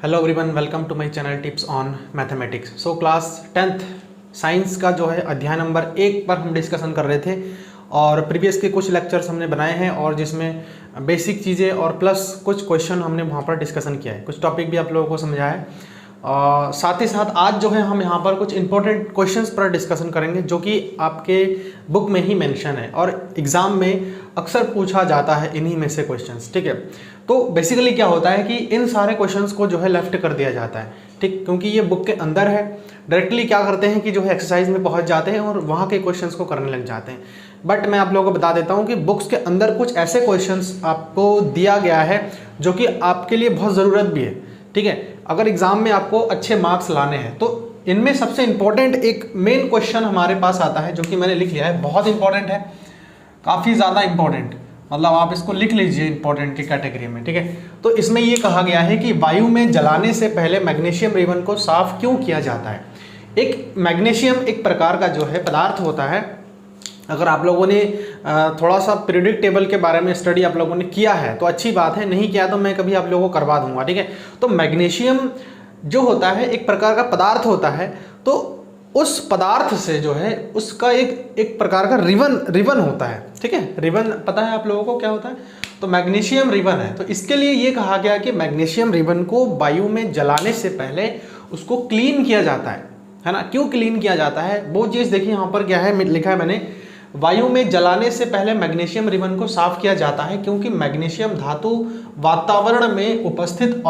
Hello everyone, welcome to my channel tips on mathematics. So class 10th science का जो है अध्याय number 1 पर हम डिस्कशन कर रहे थे और प्रीवियस के कुछ लेक्चर्स हमने बनाए हैं और जिसमें बेसिक चीज़ें और प्लस कुछ क्वेश्चन हमने वहाँ पर डिस्कशन किया है, कुछ टॉपिक भी आप लोगों को समझाया है। साथ ही साथ आज जो है हम यहाँ पर कुछ इंपॉर्टेंट क्वेश्चंस पर डिस्कशन करेंगे जो कि आपके बुक में ही मेंशन है और एग्ज़ाम में अक्सर पूछा जाता है इन्हीं में से क्वेश्चंस। ठीक है, तो बेसिकली क्या होता है कि इन सारे क्वेश्चंस को जो है लेफ्ट कर दिया जाता है, ठीक, क्योंकि ये बुक के अंदर है। डायरेक्टली क्या करते हैं कि जो है एक्सरसाइज में पहुंच जाते हैं और वहाँ के क्वेश्चंस को करने लग जाते हैं। बट मैं आप लोगों को बता देता हूँ कि बुक्स के अंदर कुछ ऐसे क्वेश्चंस आपको दिया गया है जो कि आपके लिए बहुत ज़रूरत भी है। ठीक है, अगर एग्जाम में आपको अच्छे मार्क्स लाने हैं तो इनमें सबसे इंपॉर्टेंट एक मेन क्वेश्चन हमारे पास आता है जो कि मैंने लिख लिया है, बहुत इंपॉर्टेंट है, काफ़ी ज़्यादा इंपॉर्टेंट, मतलब आप इसको लिख लीजिए इंपॉर्टेंट की कैटेगरी में। ठीक है, तो इसमें ये कहा गया है कि वायु में जलाने से पहले मैग्नीशियम रिबन को साफ क्यों किया जाता है। एक मैग्नीशियम एक प्रकार का जो है पदार्थ होता है। अगर आप लोगों ने थोड़ा सा पीरियोडिक टेबल के बारे में स्टडी आप लोगों ने किया है तो अच्छी बात है, नहीं किया तो मैं कभी आप लोगों को करवा दूंगा। ठीक है, तो मैग्नीशियम जो होता है एक प्रकार का पदार्थ होता है, तो उस पदार्थ से जो है उसका एक प्रकार का रिबन होता है। ठीक है, रिबन पता है आप लोगों को क्या होता है, तो मैग्नीशियम रिबन है। तो इसके लिए ये कहा गया कि मैग्नीशियम रिबन को वायु में जलाने से पहले उसको क्लीन किया जाता है ना। क्यों क्लीन किया जाता है वो चीज़ देखिए, यहाँ पर क्या है लिखा है मैंने, वायु में जलाने से पहले मैग्नीशियम रिबन को साफ किया जाता है क्योंकि मैग्नीशियम धातु वातावरण में उपस्थित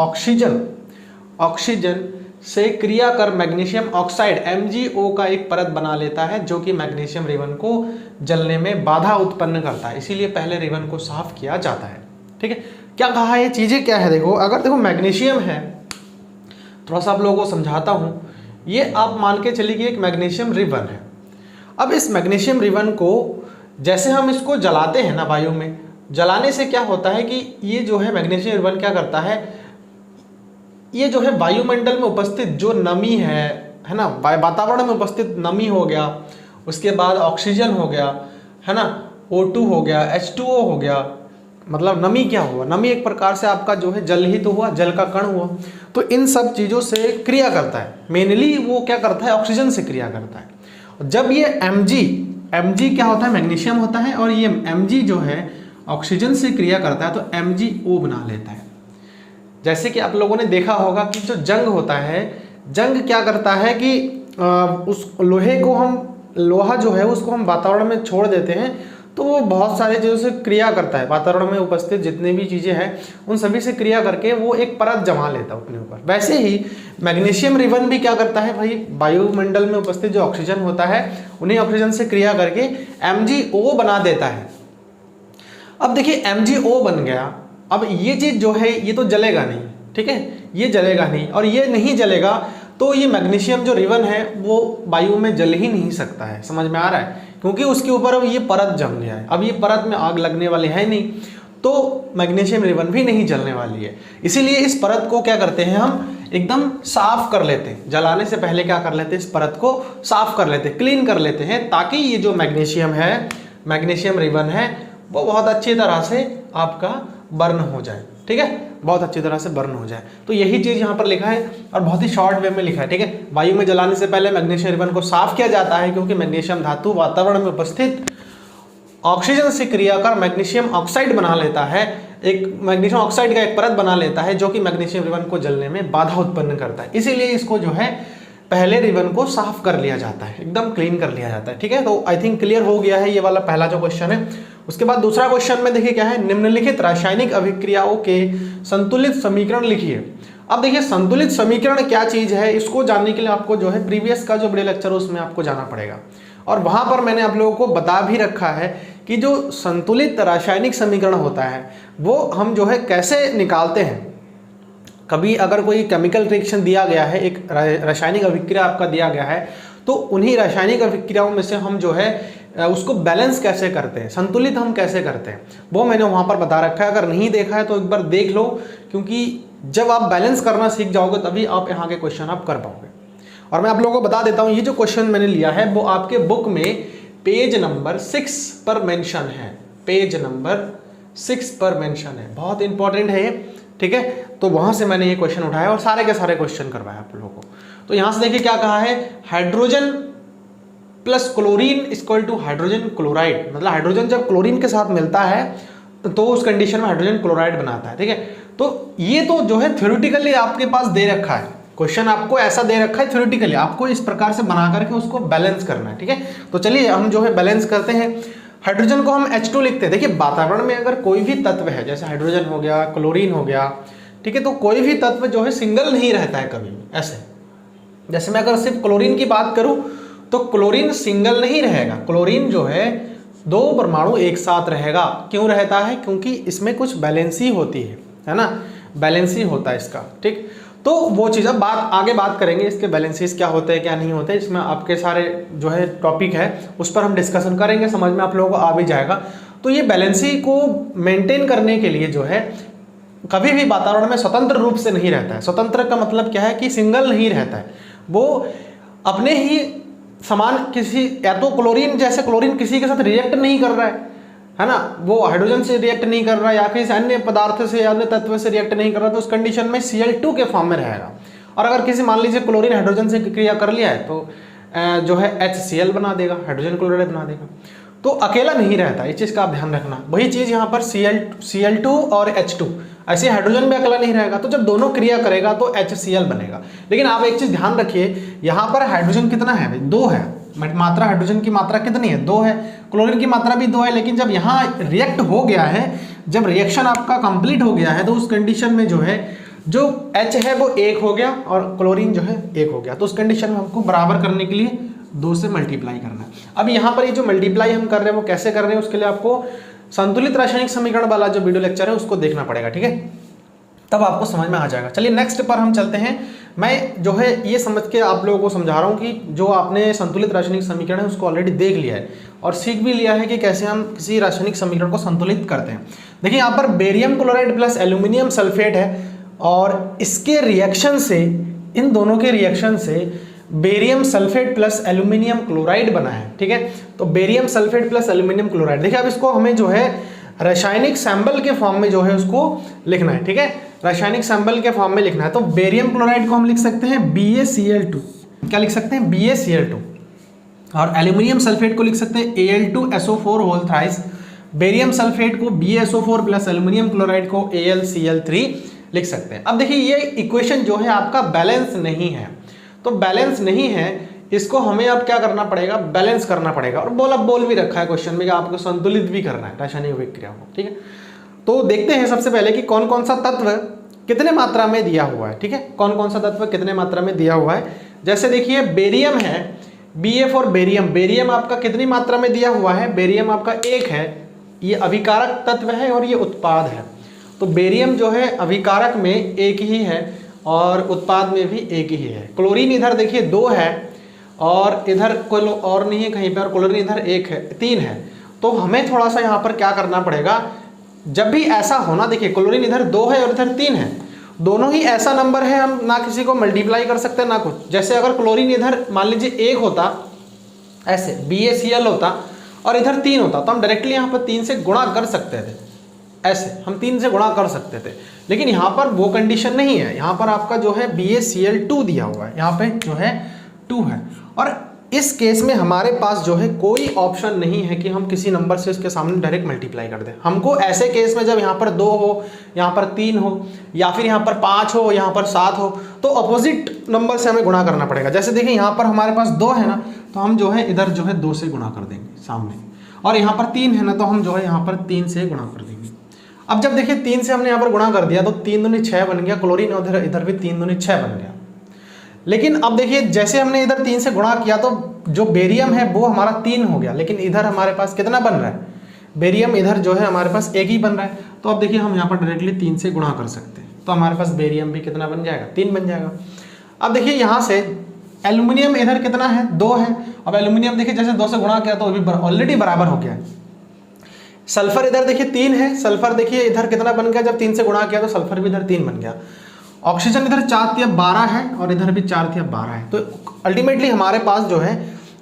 ऑक्सीजन से क्रिया कर मैग्नीशियम ऑक्साइड MgO का एक परत बना लेता है जो कि मैग्नीशियम रिबन को जलने में बाधा उत्पन्न करता है, इसीलिए पहले रिबन को साफ किया जाता है। ठीक है, क्या कहा है, ये चीज़ें क्या है, देखो अगर देखो मैग्नीशियम है, थोड़ा सा आप लोगों को समझाता हूँ। ये आप मान के चलिए कि एक मैग्नीशियम रिबन है। अब इस मैग्नीशियम रिबन को जैसे हम इसको जलाते हैं ना, वायु में जलाने से क्या होता है कि ये जो है मैग्नीशियम रिबन क्या करता है, ये जो है वायुमंडल में उपस्थित जो नमी है ना, वातावरण में उपस्थित नमी हो गया, उसके बाद ऑक्सीजन हो गया, है ना, O2 हो गया, H2O हो गया, मतलब नमी क्या हुआ, नमी एक प्रकार से आपका जो है जल ही तो हुआ, जल का कण हुआ। तो इन सब चीज़ों से क्रिया करता है, मेनली वो क्या करता है, ऑक्सीजन से क्रिया करता है। जब ये Mg क्या होता है, मैग्नीशियम होता है, और ये Mg जो है ऑक्सीजन से क्रिया करता है तो MgO बना लेता है। जैसे कि आप लोगों ने देखा होगा कि जो जंग होता है, जंग क्या करता है कि उस लोहे को लोहा जो है उसको हम वातावरण में छोड़ देते हैं तो वो बहुत सारे चीज़ों से क्रिया करता है, वातावरण में उपस्थित जितनी भी चीज़ें हैं उन सभी से क्रिया करके वो एक परत जमा लेता है अपने ऊपर। वैसे ही मैग्नीशियम रिबन भी क्या करता है भाई, वायुमंडल में उपस्थित जो ऑक्सीजन होता है उन्हीं ऑक्सीजन से क्रिया करके MgO बना देता है। अब देखिए MgO बन गया, अब ये चीज़ जो है ये तो जलेगा नहीं, ठीक है, ये जलेगा नहीं, और ये नहीं जलेगा तो ये मैग्नीशियम जो रिबन है वो वायु में जल ही नहीं सकता है। समझ में आ रहा है, क्योंकि उसके ऊपर अब ये परत जम गया है, अब ये परत में आग लगने वाली है नहीं, तो मैग्नीशियम रिबन भी नहीं जलने वाली है। इसीलिए इस परत को क्या करते हैं, हम एकदम साफ कर लेते हैं, जलाने से पहले क्या कर लेते हैं, इस परत को साफ कर लेते हैं, क्लीन कर लेते हैं, ताकि ये जो मैग्नीशियम है, मैग्नीशियम रिबन है, वो बहुत अच्छी तरह से आपका बर्न हो जाए। ठीक है, बहुत अच्छी तरह से बर्न हो जाए। तो यही चीज़ यहाँ पर लिखा है और बहुत ही शॉर्ट वे में लिखा है। ठीक है, वायु में जलाने से पहले मैग्नीशियम रिबन को साफ किया जाता है क्योंकि मैग्नीशियम धातु वातावरण में उपस्थित ऑक्सीजन से क्रिया कर मैग्नीशियम ऑक्साइड बना लेता है, एक मैग्नीशियम ऑक्साइड का एक परत बना लेता है जो कि मैग्नीशियम रिबन को जलने में बाधा उत्पन्न करता है। इसीलिए इसको जो है पहले रिबन को साफ कर लिया जाता है, एकदम क्लीन कर लिया जाता है। ठीक है, तो आई थिंक क्लियर हो गया है ये वाला पहला जो क्वेश्चन है। उसके बाद दूसरा क्वेश्चन में देखिए क्या है, निम्नलिखित रासायनिक अभिक्रियाओं के संतुलित समीकरण लिखिए। अब देखिए संतुलित समीकरण क्या चीज है, इसको जानने के लिए आपको जो है प्रीवियस का जो बड़े लेक्चर है उसमें आपको जाना पड़ेगा, और वहां पर मैंने आप लोगों को बता भी रखा है कि जो संतुलित रासायनिक समीकरण होता है वो हम जो है कैसे निकालते हैं। कभी अगर कोई केमिकल रिएक्शन दिया गया है, एक रासायनिक अभिक्रिया आपका दिया गया है, तो उन्हीं रासायनिक अभिक्रियाओं में से हम जो है उसको बैलेंस कैसे करते हैं, संतुलित हम कैसे करते हैं, वो मैंने वहाँ पर बता रखा है। अगर नहीं देखा है तो एक बार देख लो, क्योंकि जब आप बैलेंस करना सीख जाओगे तभी आप यहाँ के क्वेश्चन आप कर पाओगे। और मैं आप लोगों को बता देता हूँ, ये जो क्वेश्चन मैंने लिया है वो आपके बुक में पेज नंबर 6 पर मेंशन है, पेज नंबर 6 पर मेंशन है, बहुत इंपॉर्टेंट है ये। ठीक है। तो वहां से मैंने ये क्वेश्चन उठाया और सारे के सारे क्वेश्चन करवाए आप लोगों को। तो यहां से देखिए क्या कहा है, hydrogen plus chlorine equal to hydrogen chloride, मतलब हाइड्रोजन जब क्लोरीन के साथ मिलता है तो उस कंडीशन में हाइड्रोजन क्लोराइड बनाता है, ठीक है। तो ये तो जो है थ्योरेटिकली आपके पास दे रखा है, क्वेश्चन आपको ऐसा दे रखा है थ्योरेटिकली, आपको इस प्रकार से बना करके उसको बैलेंस करना है, ठीक है। तो चलिए हम जो है बैलेंस करते हैं। हाइड्रोजन को हम H2 लिखते हैं। देखिए वातावरण में अगर कोई भी तत्व है, जैसे हाइड्रोजन हो गया, क्लोरीन हो गया, ठीक है, तो कोई भी तत्व जो है सिंगल नहीं रहता है कभी भी। ऐसे जैसे मैं अगर सिर्फ क्लोरीन की बात करूं तो क्लोरीन सिंगल नहीं रहेगा, क्लोरीन जो है 2 परमाणु एक साथ रहेगा। क्यों रहता है? क्योंकि इसमें कुछ बैलेंसी होती है ना, बैलेंसी होता है इसका, ठीक। तो वो चीज़ अब आगे बात करेंगे इसके बैलेंसेस क्या होते हैं क्या नहीं होते, इसमें आपके सारे जो है टॉपिक है उस पर हम डिस्कशन करेंगे, समझ में आप लोगों को आ भी जाएगा। तो ये बैलेंसी को मेंटेन करने के लिए जो है कभी भी वातावरण में स्वतंत्र रूप से नहीं रहता है। स्वतंत्र का मतलब क्या है कि सिंगल नहीं रहता है, वो अपने ही समान किसी, या तो क्लोरीन जैसे क्लोरीन किसी के साथ रिएक्ट नहीं कर रहा है ना, वो हाइड्रोजन से रिएक्ट नहीं कर रहा है या किसी अन्य पदार्थ से अन्य तत्व से रिएक्ट नहीं कर रहा, तो उस कंडीशन में Cl2 के फॉर्म में रहेगा। और अगर किसी मान लीजिए क्लोरीन हाइड्रोजन से क्रिया कर लिया है तो जो है HCl बना देगा, हाइड्रोजन क्लोराइड बना देगा, तो अकेला नहीं रहता। इस चीज़ का आप ध्यान रखना। वही चीज़ यहाँ पर Cl2 और H2, ऐसे हाइड्रोजन भी अकेला नहीं रहेगा, तो जब दोनों क्रिया करेगा तो HCl बनेगा। लेकिन आप एक चीज़ ध्यान रखिए, यहाँ पर हाइड्रोजन कितना है भाई? 2 है, मात्रा हाइड्रोजन की मात्रा कितनी है? 2 है। क्लोरीन की मात्रा भी 2 है। लेकिन जब यहाँ रिएक्ट हो गया है, जब रिएक्शन आपका कंप्लीट हो गया है, तो उस कंडीशन में जो है जो H है वो 1 हो गया और क्लोरीन जो है 1 हो गया। तो उस कंडीशन में हमको बराबर करने के लिए 2 से मल्टीप्लाई करना है। अब यहाँ पर ये जो मल्टीप्लाई हम कर रहे हैं वो कैसे कर रहे हैं, उसके लिए आपको संतुलित रासायनिक समीकरण वाला जो वीडियो लेक्चर है उसको देखना पड़ेगा, ठीक है, तब आपको समझ में आ जाएगा। चलिए नेक्स्ट पर हम चलते हैं। मैं जो है ये समझ के आप लोगों को समझा रहा हूँ कि जो आपने संतुलित रासायनिक समीकरण है उसको ऑलरेडी देख लिया है और सीख भी लिया है कि कैसे हम किसी रासायनिक समीकरण को संतुलित करते हैं। देखिए यहाँ पर barium chloride plus aluminium sulphate है और इसके रिएक्शन से, इन दोनों के रिएक्शन से barium sulphate plus aluminium chloride बना है, ठीक है। तो barium sulphate plus aluminium chloride, देखिए अब इसको हमें जो है रासायनिक सैंबल के फॉर्म में जो है उसको लिखना है, ठीक है, रासायनिक सैंबल के फॉर्म में लिखना है। तो बेरियम क्लोराइड को हम लिख सकते हैं BaCl2, क्या लिख सकते हैं? BaCl2। और एल्यूमिनियम सल्फेट को लिख सकते हैं Al2SO4 whole thrice. Barium sulphate को BaSO4 प्लस एल्यूमिनियम क्लोराइड को AlCl3 लिख सकते हैं। अब देखिए ये इक्वेशन जो है आपका बैलेंस नहीं है, तो बैलेंस नहीं है, इसको हमें अब क्या करना पड़ेगा? बैलेंस करना पड़ेगा। और बोल भी रखा है क्वेश्चन में कि आपको संतुलित भी करना है रासायनिक अभिक्रिया को, ठीक है। तो देखते हैं सबसे पहले कि कौन कौन सा तत्व कितने मात्रा में दिया हुआ है, ठीक है, कौन कौन सा तत्व कितने मात्रा में दिया हुआ है। जैसे देखिए बेरियम है, Ba फॉर बेरियम, बेरियम आपका कितनी मात्रा में दिया हुआ है? बेरियम आपका 1 है, ये अभिकारक तत्व है और ये उत्पाद है। तो बेरियम जो है अभिकारक में 1 ही है और उत्पाद में भी 1 ही है। क्लोरीन इधर देखिए 2 है और इधर कोई और नहीं है कहीं पे, और क्लोरीन इधर 1 है, 3 है। तो हमें थोड़ा सा यहाँ पर क्या करना पड़ेगा, जब भी ऐसा होना, देखिए क्लोरीन इधर 2 है और इधर 3 है, दोनों ही ऐसा नंबर है, हम ना किसी को मल्टीप्लाई कर सकते हैं ना कुछ। जैसे अगर क्लोरीन इधर मान लीजिए 1 होता, ऐसे BaCl होता और इधर 3 होता, तो हम डायरेक्टली यहाँ पर 3 से गुणा कर सकते थे, ऐसे हम 3 से गुणा कर सकते थे। लेकिन यहाँ पर वो कंडीशन नहीं है, यहाँ पर आपका जो है BaCl2 दिया हुआ है, यहाँ पे जो है 2 है। और इस केस में हमारे पास जो है कोई ऑप्शन नहीं है कि हम किसी नंबर से इसके सामने डायरेक्ट मल्टीप्लाई कर दें। हमको ऐसे केस में जब यहाँ पर 2 हो, यहाँ पर 3 हो, या फिर यहाँ पर 5 हो, यहाँ पर 7 हो, तो अपोजिट नंबर से हमें गुणा करना पड़ेगा। जैसे देखिए यहाँ पर हमारे पास 2 है ना, तो हम जो है इधर जो है 2 से गुणा कर देंगे सामने, और यहाँ पर 3 है ना, तो हम जो है यहाँ पर 3 से गुणा कर देंगे। अब जब देखिए 3 से हमने यहाँ पर गुणा कर दिया तो 3 दूनी 6 बन गया, क्लोरीन उधर इधर भी 3 दूनी 6 बन गया। लेकिन अब देखिए जैसे हमने इधर 3 से गुणा किया तो जो बेरियम है वो हमारा 3 हो गया, लेकिन इधर हमारे पास कितना बन रहा है? बेरियम इधर जो है हमारे पास 1 ही बन रहा है। तो अब देखिए हम यहाँ पर डायरेक्टली 3 से गुणा कर सकते हैं, तो हमारे पास बेरियम भी कितना बन जाएगा? 3 बन जाएगा। अब देखिए यहाँ से एल्यूमिनियम इधर कितना है? 2 है। अब एल्यूमिनियम देखिए जैसे 2 से गुणा किया तो अभी ऑलरेडी बराबर हो गया है। सल्फर इधर देखिए 3 है, सल्फर देखिए इधर कितना बन गया? जब 3 से गुणा किया तो सल्फर भी इधर 3 बन गया। ऑक्सीजन इधर 4 तिया 12 है और इधर भी 4 तिया 12 है। तो अल्टीमेटली हमारे पास जो है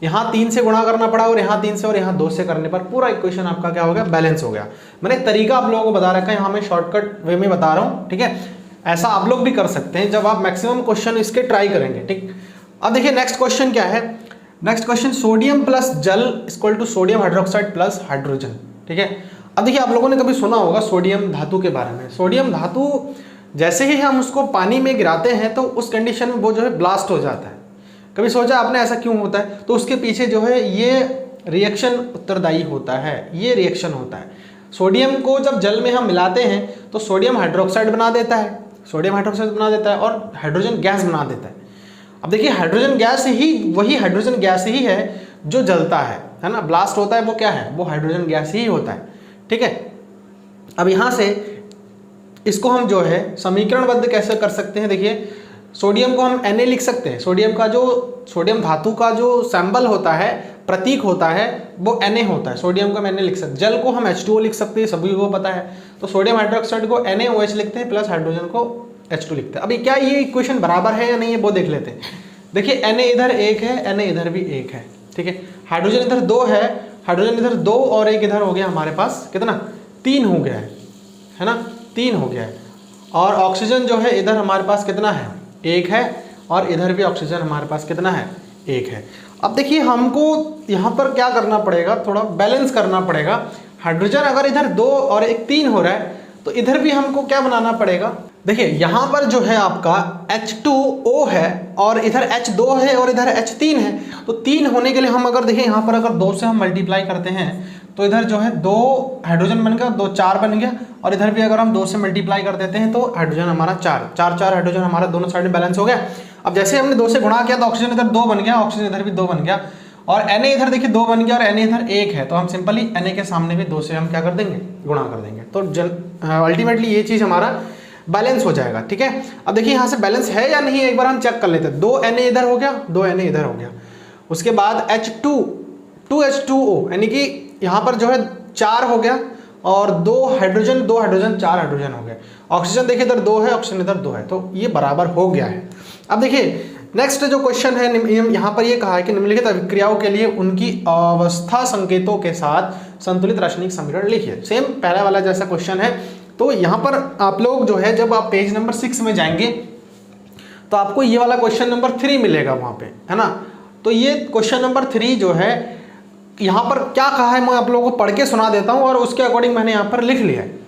यहाँ 3 से गुणा करना पड़ा और यहाँ 3 से और यहाँ 2 से करने पर पूरा इक्वेशन आपका क्या हो गया, बैलेंस हो गया। मैंने तरीका आप लोगों को बता रखा है, यहाँ मैं शॉर्टकट वे में बता रहा हूँ, ठीक है। ऐसा आप लोग भी कर सकते हैं जब आप मैक्सिमम क्वेश्चन इसके ट्राई करेंगे, ठीक। अब देखिए नेक्स्ट क्वेश्चन क्या है, नेक्स्ट क्वेश्चन सोडियम प्लस जल equal to sodium hydroxide plus hydrogen, ठीक है। अब देखिए आप लोगों ने कभी सुना होगा सोडियम धातु के बारे में। सोडियम धातु जैसे ही हम उसको पानी में गिराते हैं तो उस कंडीशन में वो जो है ब्लास्ट हो जाता है। कभी सोचा आपने ऐसा क्यों होता है? तो उसके पीछे जो है ये रिएक्शन उत्तरदायी होता है, ये रिएक्शन होता है। सोडियम को जब जल में हम मिलाते हैं तो सोडियम हाइड्रोक्साइड बना देता है, सोडियम हाइड्रोक्साइड बना देता है और हाइड्रोजन गैस बना देता है। अब देखिए हाइड्रोजन गैस ही, वही हाइड्रोजन गैस ही है जो जलता है ना, ब्लास्ट होता है, वो क्या है, वो हाइड्रोजन गैस ही होता है, ठीक है। अब यहाँ से इसको हम जो है समीकरणबद्ध कैसे कर सकते हैं, देखिए सोडियम को हम Na लिख सकते हैं। सोडियम का जो, सोडियम धातु का जो सिंबल होता है, प्रतीक होता है, वो Na होता है। सोडियम को हम Na लिख सकते हैं। जल को हम H2O लिख सकते हैं, सभी को पता है। तो सोडियम हाइड्रोक्साइड को NaOH लिखते हैं प्लस हाइड्रोजन को H2 लिखते हैं। अभी क्या ये इक्वेशन बराबर है या नहीं है वो देख लेते हैं। देखिए Na इधर 1 है, Na इधर भी 1 है, ठीक है। हाइड्रोजन इधर 2 है, हाइड्रोजन इधर 2 और 1 इधर हो गया हमारे पास कितना, 3 हो गया है ना, 3 हो गया है। और ऑक्सीजन जो है इधर हमारे पास कितना है, 1 है, और इधर भी ऑक्सीजन हमारे पास कितना है, 1 है। अब देखिए हमको यहाँ पर क्या करना पड़ेगा, थोड़ा बैलेंस करना पड़ेगा। हाइड्रोजन अगर इधर 2 और 1 3 हो रहा है तो इधर भी हमको क्या बनाना पड़ेगा। देखिए यहाँ पर जो है आपका H2O है और इधर H2 है और इधर H3 है। तो 3 होने के लिए हम अगर देखिए यहाँ पर अगर 2 से हम मल्टीप्लाई करते हैं तो इधर जो है 2 हाइड्रोजन बन गया, 2 4 बन गया, और इधर भी अगर हम 2 से मल्टीप्लाई कर देते हैं तो हाइड्रोजन हमारा 4 हाइड्रोजन हमारा दोनों साइड में बैलेंस हो गया। अब जैसे हमने 2 से गुणा किया तो ऑक्सीजन इधर 2 बन गया, ऑक्सीजन इधर भी 2 बन गया, और Na इधर देखिए 2 बन गया और Na इधर 1 है। तो हम सिंपली Na के सामने भी 2 से हम क्या कर देंगे, गुणा कर देंगे। तो अल्टीमेटली ये चीज़ हमारा बैलेंस हो जाएगा, ठीक है। अब देखिए यहाँ से बैलेंस है या नहीं, एक बार हम चेक कर लेते हैं। 2 Na इधर हो गया, 2 Na इधर हो गया, उसके बाद H2O यानी कि यहाँ पर जो है 4 हो गया, और 2 हाइड्रोजन 4 हाइड्रोजन हो गए। ऑक्सीजन देखिए इधर 2 है, ऑक्सीजन इधर 2 है, तो ये बराबर हो गया है। अब देखिए नेक्स्ट जो क्वेश्चन है, यहाँ पर ये कहा है कि निम्नलिखित अभिक्रियाओं के लिए उनकी अवस्था संकेतों के साथ संतुलित रासायनिक समीकरण लिखिए। सेम पहला वाला जैसा क्वेश्चन है। तो यहाँ पर आप लोग जो है जब आप पेज नंबर 6 में जाएंगे तो आपको ये वाला क्वेश्चन नंबर 3 मिलेगा वहाँ पे, है ना। तो ये क्वेश्चन नंबर 3 जो है यहाँ पर क्या कहा है मैं आप लोगों को पढ़ के सुना देता हूँ और उसके अकॉर्डिंग मैंने यहाँ पर लिख लिया है।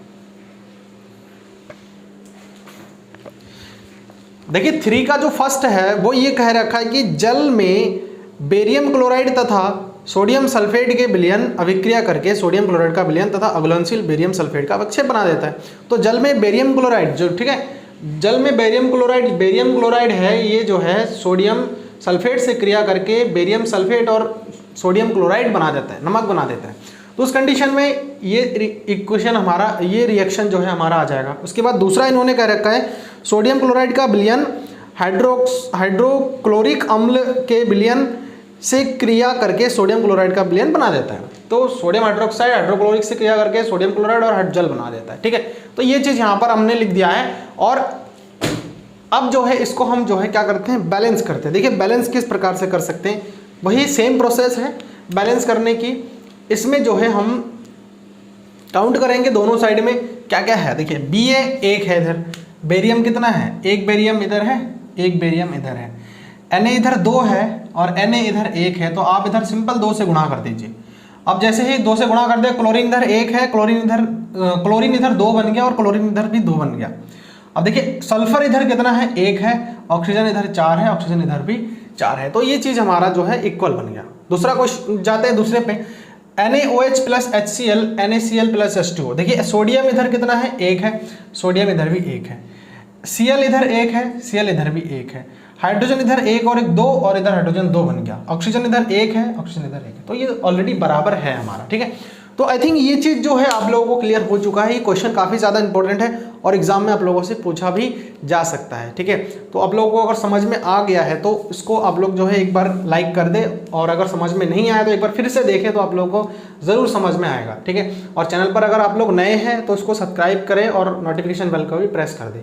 देखिए 3 का जो फर्स्ट है वो ये कह रखा है कि जल में बेरियम क्लोराइड तथा सोडियम सल्फेट के विलयन अभिक्रिया करके सोडियम क्लोराइड का विलयन तथा अघुलनशील बेरियम सल्फेट का अवक्षेप बना देता है। तो जल में बेरियम क्लोराइड जो, ठीक है, जल में बेरियम क्लोराइड है, ये जो है सोडियम सल्फेट से क्रिया करके बेरियम सल्फेट और सोडियम क्लोराइड बना देता है, नमक बना देता है। तो उस कंडीशन में ये इक्वेशन हमारा, ये रिएक्शन जो है हमारा आ जाएगा। उसके बाद दूसरा इन्होंने कह रखा है सोडियम क्लोराइड का विलयन हाइड्रोक्लोरिक अम्ल के विलयन से क्रिया करके सोडियम क्लोराइड का विलयन बना देता है। तो सोडियम हाइड्रोक्साइड हाइड्रोक्लोरिक से क्रिया करके सोडियम क्लोराइड और जल बना देता है, ठीक है। तो ये चीज़ यहाँ पर हमने लिख दिया है। और अब जो है इसको हम जो है क्या करते हैं, बैलेंस करते हैं। देखिए बैलेंस किस प्रकार से कर सकते हैं, वही सेम प्रोसेस है बैलेंस करने की। इसमें जो है हम काउंट करेंगे दोनों साइड में क्या क्या है। देखिए Ba 1 है, इधर बेरियम कितना है, 1 बेरियम इधर है, 1 बेरियम इधर है, Na इधर 2 है और Na इधर 1 है। तो आप इधर सिंपल 2 से गुणा कर दीजिए। अब जैसे ही 2 से गुणा कर दिया, क्लोरीन इधर 1 है, क्लोरीन इधर 2 बन गया और क्लोरीन इधर भी 2 बन गया। अब देखिए सल्फर इधर कितना है, 1 है, ऑक्सीजन इधर 4 है, ऑक्सीजन इधर भी 4 है। तो ये चीज़ हमारा जो है इक्वल बन गया। दूसरा क्वेश्चन जाते हैं दूसरे पे, NaOH plus HCl NaCl plus H2O। देखिए सोडियम इधर कितना है, 1 है, सोडियम इधर भी 1 है, Cl इधर 1 है, Cl इधर भी 1 है, हाइड्रोजन इधर 1 और 1 2 और इधर हाइड्रोजन 2 बन गया, ऑक्सीजन इधर 1 है, ऑक्सीजन इधर 1 है। तो ये ऑलरेडी बराबर है हमारा, ठीक है। तो आई थिंक ये चीज़ जो है आप लोगों को क्लियर हो चुका है। ये क्वेश्चन काफ़ी ज़्यादा इंपॉर्टेंट है और एग्जाम में आप लोगों से पूछा भी जा सकता है, ठीक है। तो आप लोगों को अगर समझ में आ गया है तो इसको आप लोग जो है एक बार लाइक कर दे, और अगर समझ में नहीं आया तो एक बार फिर से देखें तो आप लोगों को ज़रूर समझ में आएगा, ठीक है। और चैनल पर अगर आप लोग नए हैं तो इसको सब्सक्राइब करें और नोटिफिकेशन बेल को भी प्रेस कर दें।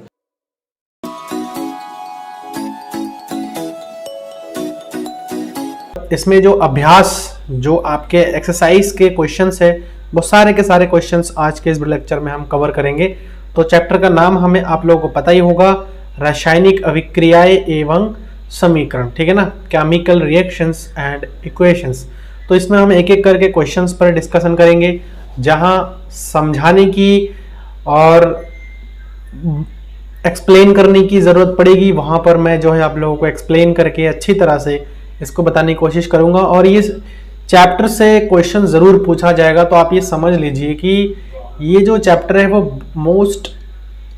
और इसमें जो अभ्यास, जो आपके एक्सरसाइज के क्वेश्चंस है, वो सारे के सारे क्वेश्चंस आज के इस लेक्चर में हम कवर करेंगे। तो चैप्टर का नाम हमें आप लोगों को पता ही होगा, रासायनिक अभिक्रियाएं एवं समीकरण, ठीक है ना, केमिकल रिएक्शंस एंड इक्वेशंस। तो इसमें हम एक एक करके क्वेश्चंस पर डिस्कशन करेंगे, जहां समझाने की और एक्सप्लेन करने की ज़रूरत पड़ेगी, वहाँ पर मैं जो है आप लोगों को एक्सप्लेन करके अच्छी तरह से इसको बताने की कोशिश करूँगा। और ये चैप्टर से क्वेश्चन ज़रूर पूछा जाएगा, तो आप ये समझ लीजिए कि ये जो चैप्टर है वो मोस्ट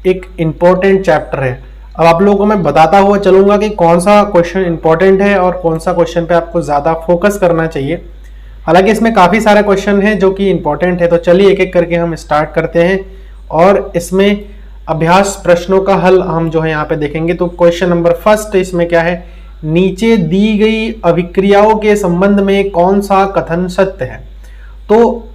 एक इम्पॉर्टेंट चैप्टर है। अब आप लोगों को मैं बताता हुआ चलूँगा कि कौन सा क्वेश्चन इंपॉर्टेंट है और कौन सा क्वेश्चन पे आपको ज़्यादा फोकस करना चाहिए। हालांकि इसमें काफ़ी सारे क्वेश्चन हैं जो कि इंपॉर्टेंट है, तो चलिए एक एक करके हम स्टार्ट करते हैं और इसमें अभ्यास प्रश्नों का हल हम जो है यहाँ पे देखेंगे। तो क्वेश्चन नंबर फर्स्ट इसमें क्या है, नीचे दी गई अभिक्रियाओं के संबंध में कौन सा कथन सत्य है। तो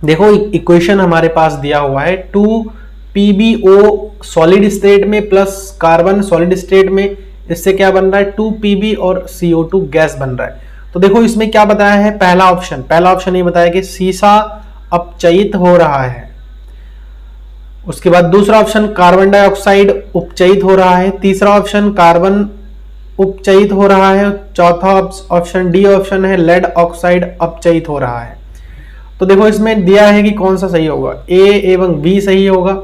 देखो इक्वेशन हमारे पास दिया हुआ है, 2PbO सॉलिड स्टेट में प्लस कार्बन सॉलिड स्टेट में, इससे क्या बन रहा है 2Pb और CO2 गैस बन रहा है। तो देखो इसमें क्या बताया है, पहला ऑप्शन ये बताया कि सीसा अपचयित हो रहा है। उसके बाद दूसरा ऑप्शन कार्बन डाइऑक्साइड उपचयित हो रहा है। तीसरा ऑप्शन कार्बन उपचयित हो रहा है। चौथा ऑप्शन डी ऑप्शन है लेड ऑक्साइड अपचयित हो रहा है। तो देखो इसमें दिया है कि कौन सा सही होगा, ए एवं बी सही होगा,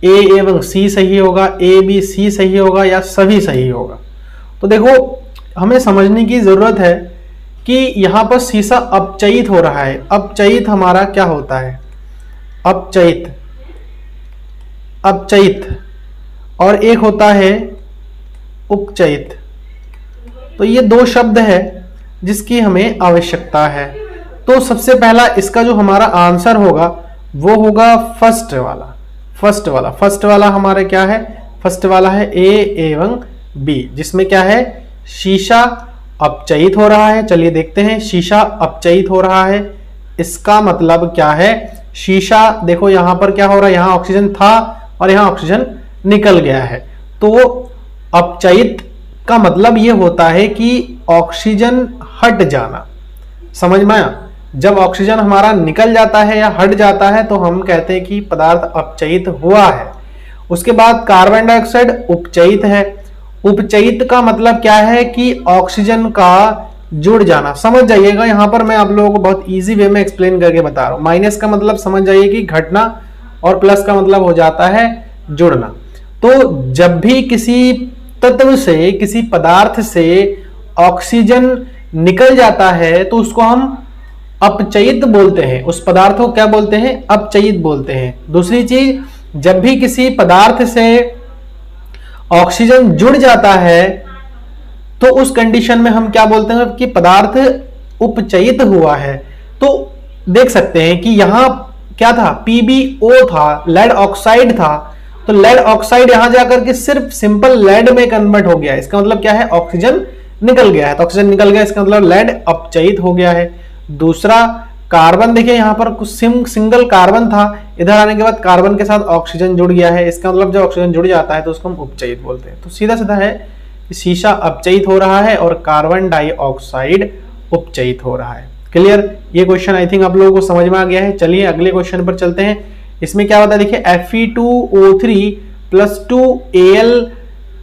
ए एवं सी सही होगा, ए बी सी सही होगा या सभी सही होगा। तो देखो हमें समझने की जरूरत है कि यहाँ पर सीसा अपचयित हो रहा है। अपचयित हमारा क्या होता है, अपचयित और एक होता है उपचयित। तो ये दो शब्द है जिसकी हमें आवश्यकता है। तो सबसे पहला इसका जो हमारा आंसर होगा वो होगा फर्स्ट वाला हमारा क्या है, फर्स्ट वाला है ए एवं बी, जिसमें क्या है शीशा अपचयित हो रहा है। चलिए देखते हैं, शीशा अपचयित हो रहा है, इसका मतलब क्या है, शीशा देखो यहां पर क्या हो रहा है, यहां ऑक्सीजन था और यहां ऑक्सीजन निकल गया है। तो अपचयित का मतलब यह होता है कि ऑक्सीजन हट जाना। समझ में आया, जब ऑक्सीजन हमारा निकल जाता है या हट जाता है तो हम कहते हैं कि पदार्थ अपचयित हुआ है। उसके बाद कार्बन डाइऑक्साइड उपचयित है। उपचयित का मतलब क्या है कि ऑक्सीजन का जुड़ जाना। समझ जाइएगा, यहां पर मैं आप लोगों को बहुत इजी वे में एक्सप्लेन करके बता रहा हूं। माइनस का मतलब समझ जाइए कि घटना, और प्लस का मतलब हो जाता है जुड़ना। तो जब भी किसी तत्व से, किसी पदार्थ से ऑक्सीजन निकल जाता है तो उसको हम अपचयित बोलते हैं। उस पदार्थ को क्या बोलते हैं, अपचयित बोलते हैं। दूसरी चीज, जब भी किसी पदार्थ से ऑक्सीजन जुड़ जाता है तो उस कंडीशन में हम क्या बोलते हैं कि पदार्थ उपचयित हुआ है। तो देख सकते हैं कि यहां क्या था, PbO था, लेड ऑक्साइड था। तो लेड ऑक्साइड यहां जाकर के सिर्फ सिंपल लेड में कन्वर्ट हो गया। इसका मतलब क्या है, ऑक्सीजन निकल गया है। तो ऑक्सीजन निकल गया, इसका मतलब लेड अपचयित हो गया है। दूसरा कार्बन, देखिए यहां पर कुछ सिंगल कार्बन था, इधर आने के बाद कार्बन के साथ ऑक्सीजन जुड़ गया है। इसका मतलब जब ऑक्सीजन जुड़ जाता है तो उसको हम उपचयित बोलते हैं। तो सीधा सीधा है कि शीशा अपचयित हो रहा है और कार्बन डाइऑक्साइड उपचयित हो रहा है। क्लियर, ये क्वेश्चन आई थिंक आप लोगों को समझ में आ गया है। चलिए अगले क्वेश्चन पर चलते हैं। इसमें क्या होता है, देखिए Fe2O3 plus 2Al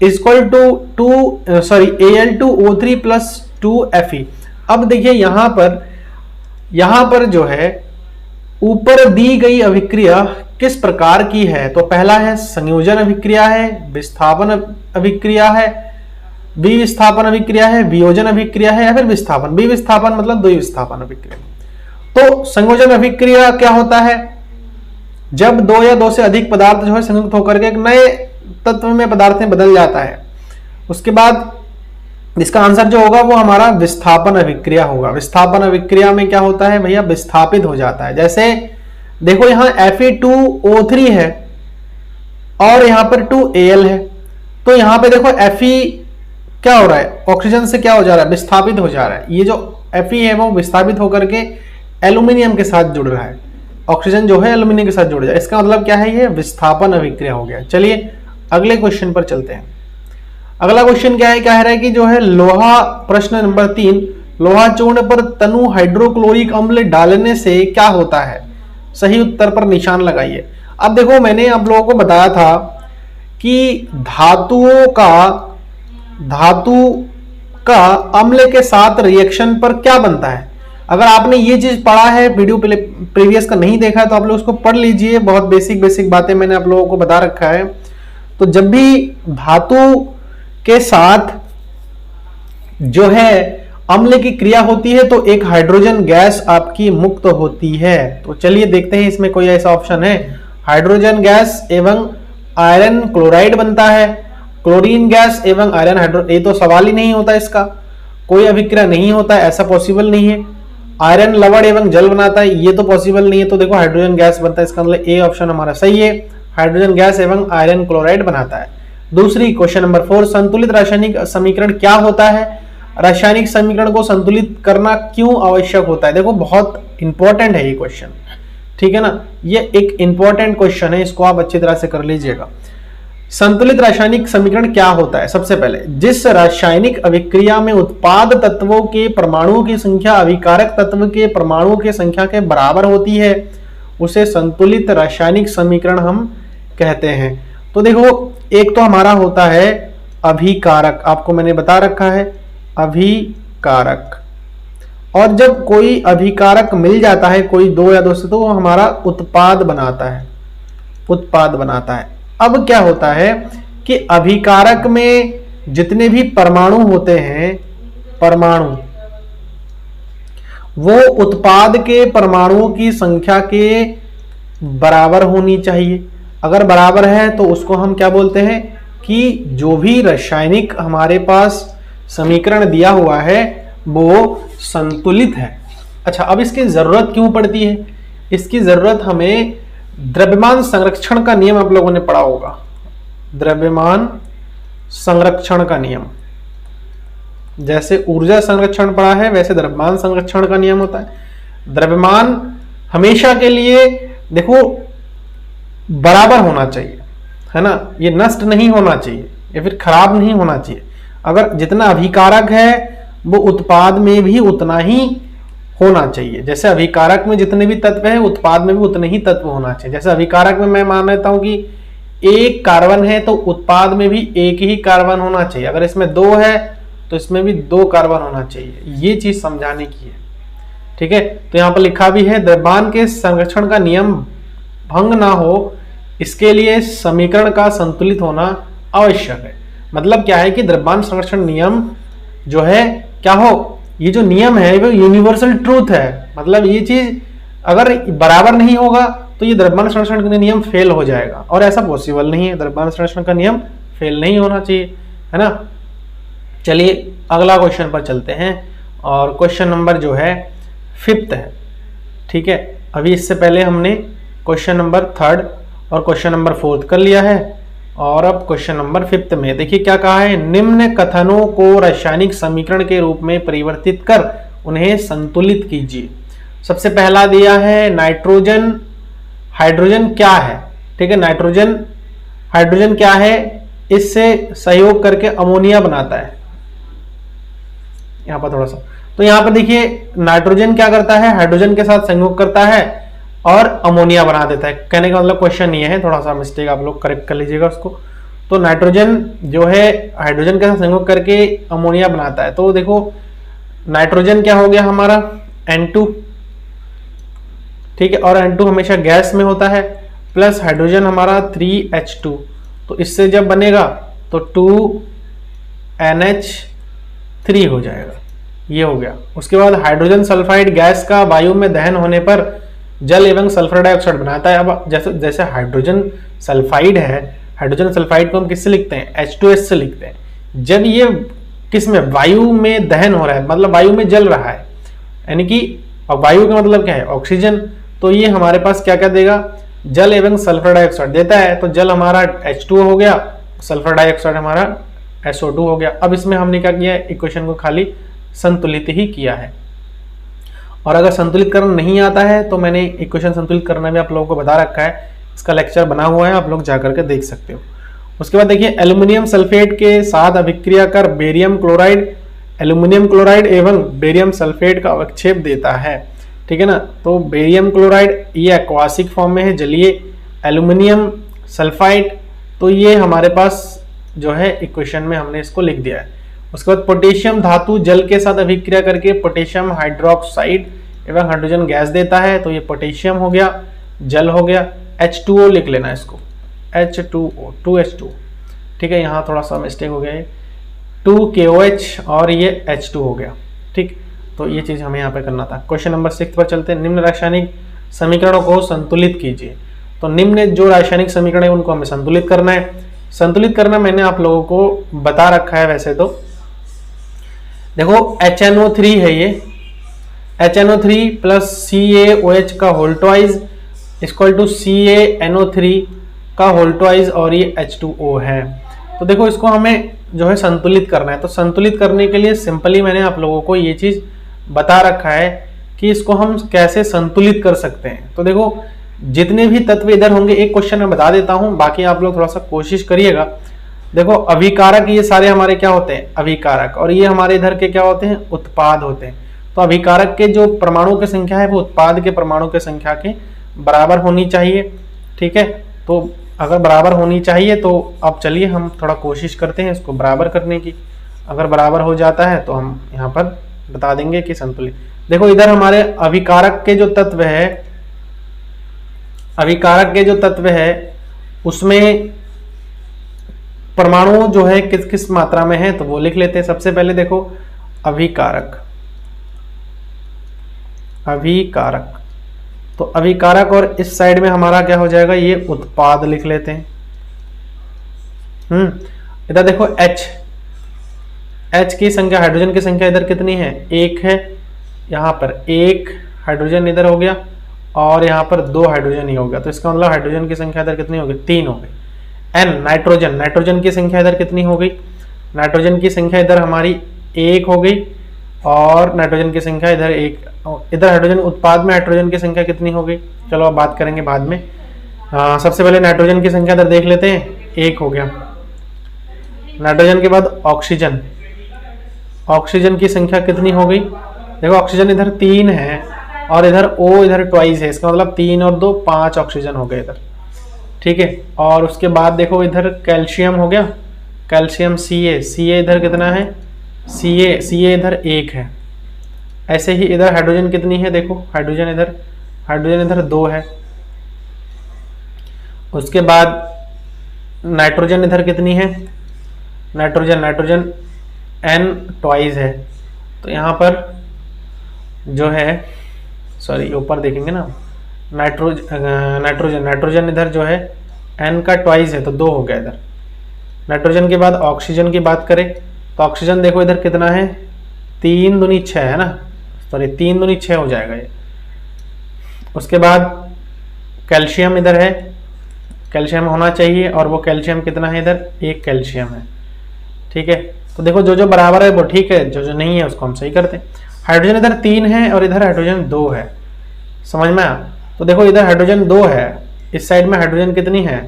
equal to Al2O3 plus 2Fe। अब देखिए यहां पर जो है ऊपर दी गई अभिक्रिया किस प्रकार की है। तो पहला है संयोजन अभिक्रिया है, विस्थापन अभिक्रिया है, विस्थापन अभिक्रिया है, वियोजन अभिक्रिया है या फिर विस्थापन। विस्थापन मतलब द्विविस्थापन अभिक्रिया। तो संयोजन अभिक्रिया क्या होता है, जब दो या दो से अधिक पदार्थ जो है संयुक्त होकर के एक नए तत्व में पदार्थ में बदल जाता है। उसके बाद इसका आंसर जो होगा वो हमारा विस्थापन अभिक्रिया होगा। विस्थापन अभिक्रिया में क्या होता है भैया, विस्थापित हो जाता है। जैसे देखो यहां Fe2O3 है और यहां पर 2Al है। तो यहां पे देखो Fe क्या हो रहा है, ऑक्सीजन से क्या हो जा रहा है, विस्थापित हो जा रहा है। ये जो Fe है वो विस्थापित होकर के एल्यूमिनियम के साथ जुड़ रहा है। ऑक्सीजन जो है एल्यूमिनियम के साथ जुड़ जाए, इसका मतलब क्या है, ये विस्थापन अभिक्रिया हो गया। चलिए अगले क्वेश्चन पर चलते हैं। अगला क्वेश्चन क्या है, कह रहा है कि जो है लोहा, प्रश्न नंबर 3, लोहा चूर्ण पर तनु हाइड्रोक्लोरिक अम्ल डालने से क्या होता है? सही उत्तर पर निशान लगाइए। अब देखो, मैंने आप लोगों को बताया था कि धातु का अम्ल के साथ रिएक्शन पर क्या बनता है। अगर आपने ये चीज पढ़ा है, वीडियो प्रीवियस का नहीं देखा है तो आप लोग उसको पढ़ लीजिए। बहुत बेसिक बातें मैंने आप लोगों को बता रखा है। तो जब भी धातु के साथ जो है अम्ल की क्रिया होती है तो एक हाइड्रोजन गैस आपकी मुक्त होती है। तो चलिए देखते हैं इसमें कोई ऐसा ऑप्शन है। हाइड्रोजन गैस एवं आयरन क्लोराइड बनता है, क्लोरीन गैस एवं आयरन हाइड्रो, ये तो सवाल ही नहीं होता, इसका कोई अभिक्रिया नहीं होता है, ऐसा पॉसिबल नहीं है। आयरन लवण एवं जल बनाता है, ये तो पॉसिबल नहीं है। तो देखो हाइड्रोजन गैस बनता है, इसका मतलब ए ऑप्शन हमारा सही है। हाइड्रोजन गैस एवं आयरन क्लोराइड बनाता है। दूसरी क्वेश्चन नंबर 4, संतुलित रासायनिक समीकरण क्या होता है? रासायनिक समीकरण को संतुलित करना क्यों आवश्यक होता है? देखो बहुत इंपॉर्टेंट है ये क्वेश्चन, ठीक है ना, ये एक इंपॉर्टेंट क्वेश्चन है, इसको आप अच्छी तरह से कर लीजिएगा। संतुलित रासायनिक समीकरण क्या होता है? सबसे पहले, जिस रासायनिक अभिक्रिया में उत्पाद तत्वों के परमाणुओं की संख्या अभिकारक तत्व के परमाणुओं की संख्या के बराबर होती है उसे संतुलित रासायनिक समीकरण हम कहते हैं। तो देखो, एक तो हमारा होता है अभिकारक, आपको मैंने बता रखा है अभिकारक, और जब कोई अभिकारक मिल जाता है कोई दो या दो से, तो वो हमारा उत्पाद बनाता है, उत्पाद बनाता है। अब क्या होता है कि अभिकारक में जितने भी परमाणु होते हैं, परमाणु, वो उत्पाद के परमाणुओं की संख्या के बराबर होनी चाहिए। अगर बराबर है तो उसको हम क्या बोलते हैं कि जो भी रासायनिक हमारे पास समीकरण दिया हुआ है वो संतुलित है। अच्छा, अब इसकी जरूरत क्यों पड़ती है? इसकी जरूरत हमें द्रव्यमान संरक्षण का नियम आप लोगों ने पढ़ा होगा, द्रव्यमान संरक्षण का नियम। जैसे ऊर्जा संरक्षण पढ़ा है वैसे द्रव्यमान संरक्षण का नियम होता है। द्रव्यमान हमेशा के लिए देखो बराबर होना चाहिए, है ना, ये नष्ट नहीं होना चाहिए या फिर खराब नहीं होना चाहिए। अगर जितना अभिकारक है वो उत्पाद में भी उतना ही होना चाहिए। जैसे अभिकारक में जितने भी तत्व हैं उत्पाद में भी उतने ही तत्व होना चाहिए। जैसे अभिकारक में मैं मान लेता हूं कि एक कार्बन है तो उत्पाद में भी एक ही कार्बन होना चाहिए। अगर इसमें दो है तो इसमें भी दो कार्बन होना चाहिए। ये चीज समझाने की है, ठीक है। तो यहां पर लिखा भी है द्रव्यमान के संरक्षण का नियम भंग ना हो इसके लिए समीकरण का संतुलित होना आवश्यक है। मतलब क्या है कि द्रव्यमान संरक्षण नियम जो है क्या हो, ये जो नियम है वो यूनिवर्सल ट्रूथ है। मतलब ये चीज अगर बराबर नहीं होगा तो ये द्रव्यमान संरक्षण का नियम फेल हो जाएगा, और ऐसा पॉसिबल नहीं है। द्रव्यमान संरक्षण का नियम फेल नहीं होना चाहिए, है ना। चलिए अगला क्वेश्चन पर चलते हैं, और क्वेश्चन नंबर जो है 5th है, ठीक है। अभी इससे पहले हमने क्वेश्चन नंबर 3rd और क्वेश्चन नंबर 4th कर लिया है, और अब क्वेश्चन नंबर 5th में देखिए क्या कहा है। निम्न कथनों को रासायनिक समीकरण के रूप में परिवर्तित कर उन्हें संतुलित कीजिए। सबसे पहला दिया है नाइट्रोजन हाइड्रोजन क्या है, ठीक है। नाइट्रोजन हाइड्रोजन क्या है, इससे सहयोग करके अमोनिया बनाता है। यहां पर थोड़ा सा, तो यहां पर देखिए नाइट्रोजन क्या करता है, हाइड्रोजन के साथ संयोग करता है और अमोनिया बना देता है। कहने का मतलब क्वेश्चन ये है, थोड़ा सा मिस्टेक आप लोग करेक्ट कर लीजिएगा उसको। तो नाइट्रोजन जो है हाइड्रोजन के साथ संयोग करके अमोनिया बनाता है। तो देखो नाइट्रोजन क्या हो गया हमारा N2, ठीक है, और N2 हमेशा गैस में होता है, प्लस हाइड्रोजन हमारा 3H2, तो इससे जब बनेगा तो 2NH3 हो जाएगा, ये हो गया। उसके बाद हाइड्रोजन सल्फाइड गैस का वायु में दहन होने पर जल एवं सल्फर डाइऑक्साइड बनाता है। अब जैसे हाइड्रोजन सल्फाइड है, हाइड्रोजन सल्फाइड को हम किससे लिखते हैं, H2S से लिखते हैं। जब ये किस में, वायु में दहन हो रहा है, मतलब वायु में जल रहा है, यानी कि वायु का मतलब क्या है, ऑक्सीजन। तो ये हमारे पास क्या क्या देगा, जल एवं सल्फर डाइऑक्साइड देता है। तो जल हमारा H2O हो गया, सल्फर डाइऑक्साइड हमारा SO2 हो गया। अब इसमें हमने क्या किया है, इक्वेशन को खाली संतुलित ही किया है। और अगर संतुलित करना नहीं आता है तो मैंने इक्वेशन संतुलित करना भी आप लोगों को बता रखा है, इसका लेक्चर बना हुआ है, आप लोग जाकर के देख सकते हो। उसके बाद देखिए एल्युमिनियम सल्फेट के साथ अभिक्रिया कर बेरियम क्लोराइड एल्यूमिनियम क्लोराइड एवं बेरियम सल्फेट का अवक्षेप देता है, ठीक है ना। तो बेरियम क्लोराइड ये एक्वासिक फॉर्म में है, जलीय। एल्यूमिनियम सल्फाइड तो ये हमारे पास जो है इक्वेशन में हमने इसको लिख दिया है। उसके बाद पोटेशियम धातु जल के साथ अभिक्रिया करके पोटेशियम हाइड्रोक्साइड एवं हाइड्रोजन गैस देता है, तो ये पोटेशियम हो गया, जल हो गया। H2O लिख लेना इसको, H2O 2H2, ठीक है। यहाँ थोड़ा सा मिस्टेक हो गया है, 2KOH और ये H2 हो गया, ठीक। तो ये चीज़ हमें यहाँ पे करना था। क्वेश्चन नंबर 6 पर चलते हैं। निम्न रासायनिक समीकरणों को संतुलित कीजिए। तो निम्न जो रासायनिक समीकरण है उनको हमें संतुलित करना है। संतुलित करना मैंने आप लोगों को बता रखा है। वैसे तो देखो HNO3 है ये, HNO3 प्लस CaOH का whole twice equal to CaNO3 का होल ट्वाइस और ये H2O है। तो देखो इसको हमें जो है संतुलित करना है। तो संतुलित करने के लिए सिंपली मैंने आप लोगों को ये चीज बता रखा है कि इसको हम कैसे संतुलित कर सकते हैं। तो देखो जितने भी तत्व इधर होंगे, एक क्वेश्चन मैं बता देता हूं, बाकी आप लोग थोड़ा सा कोशिश करिएगा। देखो अभिकारक ये सारे हमारे क्या होते हैं, अभिकारक, और ये हमारे इधर के क्या होते हैं, उत्पाद होते हैं। तो अभिकारक के जो परमाणु की संख्या है वो उत्पाद के परमाणु की संख्या के बराबर होनी चाहिए, ठीक है। तो अगर बराबर होनी चाहिए तो अब चलिए हम थोड़ा कोशिश करते हैं इसको बराबर करने की। अगर बराबर हो जाता है तो हम यहाँ पर बता देंगे कि संतुलित। देखो इधर हमारे अभिकारक के जो तत्व है, अभिकारक के जो तत्व है उसमें परमाणु जो है किस किस मात्रा में है तो वो लिख लेते हैं। सबसे पहले देखो अभिकारक, अभिकारक तो अभिकारक, और इस साइड में हमारा क्या हो जाएगा, ये उत्पाद लिख लेते हैं। इधर देखो H की संख्या, हाइड्रोजन की संख्या इधर कितनी है, 1 है। यहाँ पर 1 हाइड्रोजन इधर हो गया और यहाँ पर 2 हाइड्रोजन ही हो गया। तो इसका मतलब हाइड्रोजन की संख्या इधर कितनी हो गई, 3 हो गई। N नाइट्रोजन, नाइट्रोजन की संख्या इधर कितनी हो गई, नाइट्रोजन की संख्या इधर हमारी 1 हो गई और नाइट्रोजन की संख्या इधर 1। इधर हाइड्रोजन उत्पाद में हाइड्रोजन की संख्या कितनी हो गई, चलो अब बात करेंगे बाद में। सबसे पहले नाइट्रोजन की संख्या इधर देख लेते हैं, 1 हो गया। नाइट्रोजन के बाद ऑक्सीजन, ऑक्सीजन की संख्या कितनी हो गई, देखो ऑक्सीजन इधर 3 है और इधर O इधर ट्वाइस है, इसका मतलब 3 और 2 5 ऑक्सीजन हो गए इधर, ठीक है। और उसके बाद देखो इधर कैल्शियम हो गया, कैल्शियम Ca इधर कितना है, Ca इधर 1 है। ऐसे ही इधर हाइड्रोजन कितनी है, देखो हाइड्रोजन इधर 2 है। उसके बाद नाइट्रोजन इधर कितनी है, नाइट्रोजन N ट्वाइस है। तो यहाँ पर जो है, सॉरी ऊपर देखेंगे ना, नाइट्रोजन इधर जो है N का ट्वाइस है तो 2 हो गया इधर। नाइट्रोजन के बाद ऑक्सीजन की बात करें तो ऑक्सीजन देखो इधर कितना है, 3 दूनी 6 है ना, सॉरी 3 दूनी 6 हो जाएगा ये। उसके बाद कैल्शियम इधर है, कैल्शियम होना चाहिए और वो कैल्शियम कितना है इधर, 1 कैल्शियम है, ठीक है। तो देखो जो जो बराबर है वो ठीक है, जो जो नहीं है उसको हम सही करते हैं। हाइड्रोजन इधर 3 है और इधर हाइड्रोजन 2 है, समझ में आया। तो देखो इधर हाइड्रोजन 2 है, इस साइड में हाइड्रोजन कितनी है,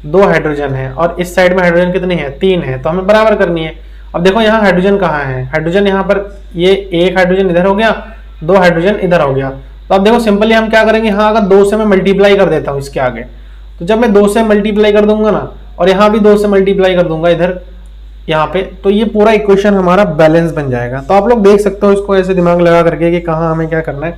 2 हाइड्रोजन है, और इस साइड में हाइड्रोजन कितनी है, 3 है। तो हमें बराबर करनी है। अब देखो यहाँ हाइड्रोजन कहाँ है, हाइड्रोजन यहाँ पर, ये 1 हाइड्रोजन इधर हो गया, 2 हाइड्रोजन इधर हो गया। तो अब देखो सिंपली हम क्या करेंगे, यहाँ अगर 2 से मैं मल्टीप्लाई कर देता हूँ इसके आगे, तो जब मैं 2 से मल्टीप्लाई कर दूंगा ना, और यहाँ भी 2 से मल्टीप्लाई कर दूंगा इधर यहाँ पे, तो ये पूरा इक्वेशन हमारा बैलेंस बन जाएगा। तो आप लोग देख सकते हो इसको ऐसे दिमाग लगा करके कि कहाँ हमें क्या करना है,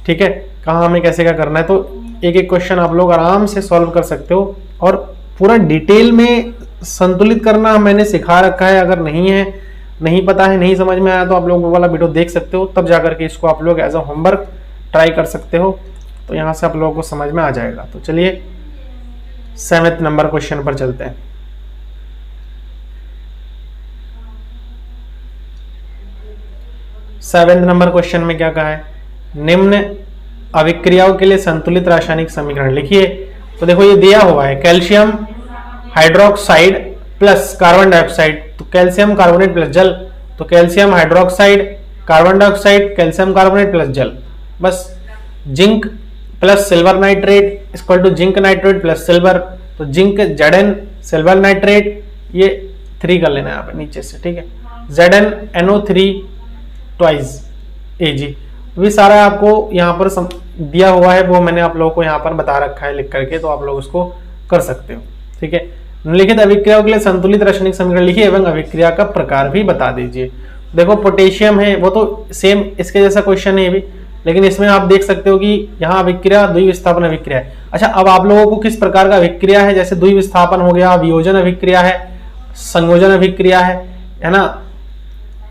ठीक है, कहाँ हमें कैसे क्या करना है। तो एक एक क्वेश्चन आप लोग आराम से सॉल्व कर सकते हो, और पूरा डिटेल में संतुलित करना मैंने सिखा रखा है। अगर नहीं है, नहीं पता है, नहीं समझ में आया तो आप लोग वो वाला वीडियो देख सकते हो, तब जाकर के इसको आप लोग एज अ होमवर्क ट्राई कर सकते हो। तो यहाँ से आप लोगों को समझ में आ जाएगा। तो चलिए 7वें नंबर क्वेश्चन पर चलते हैं। 7वें नंबर क्वेश्चन में क्या कहा है, निम्न अभिक्रियाओं के लिए संतुलित रासायनिक समीकरण लिखिए। तो देखो ये दिया हुआ है, calcium hydroxide plus carbon dioxide, तो कैल्शियम कार्बोनेट प्लस जल, तो calcium hydroxide carbon dioxide calcium carbonate plus जल, बस। Zinc plus silver nitrate equal to zinc nitrate plus silver, तो जिंक Zn सिल्वर नाइट्रेट, ये 3 कर लेना है यहाँ पे नीचे से, ठीक है। ZnNO3 twice Ag। ये सारा आपको यहाँ पर दिया हुआ है, वो मैंने आप लोगों को यहाँ पर बता रखा है लिख करके, तो आप लोग उसको कर सकते हो। ठीक है, निम्नलिखित अभिक्रियाओं के लिए संतुलित रासायनिक समीकरण लिखिए एवं अभिक्रिया का प्रकार भी बता दीजिए। देखो पोटेशियम है, वो तो सेम इसके जैसा क्वेश्चन है ये भी, लेकिन इसमें आप देख सकते हो कि यहाँ अभिक्रिया द्विविस्थापन अभिक्रिया है। अच्छा, अब आप लोगों को किस प्रकार का अभिक्रिया है, जैसे द्विविस्थापन हो गया, वियोजन अभिक्रिया है, संयोजन अभिक्रिया है ना,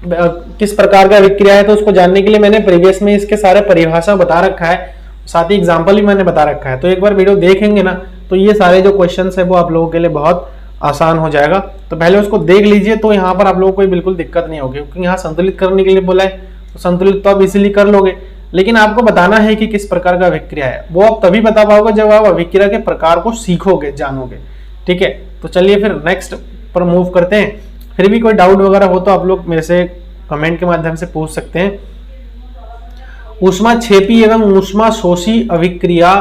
किस प्रकार का अभिक्रिया है, तो उसको जानने के लिए मैंने प्रीवियस में इसके सारे परिभाषा बता रखा है, साथ ही एग्जाम्पल भी मैंने बता रखा है। तो एक बार वीडियो देखेंगे ना, तो ये सारे जो क्वेश्चंस है वो आप लोगों के लिए बहुत आसान हो जाएगा। तो पहले उसको देख लीजिए, तो यहाँ पर आप लोगों को कोई बिल्कुल दिक्कत नहीं होगी, क्योंकि यहाँ संतुलित करने के लिए बोला है, तो संतुलित तो आप इजीली कर लोगे, लेकिन आपको बताना है कि किस प्रकार का अभिक्रिया है। वो आप तभी बता पाओगे जब आप अभिक्रिया के प्रकार को सीखोगे, जानोगे। ठीक है, तो चलिए फिर नेक्स्ट पर मूव करते हैं। फिर भी कोई डाउट वगैरह हो तो आप लोग मेरे से कमेंट के माध्यम से पूछ सकते हैं। ऊष्माक्षेपी एवं ऊष्माशोषी अभिक्रिया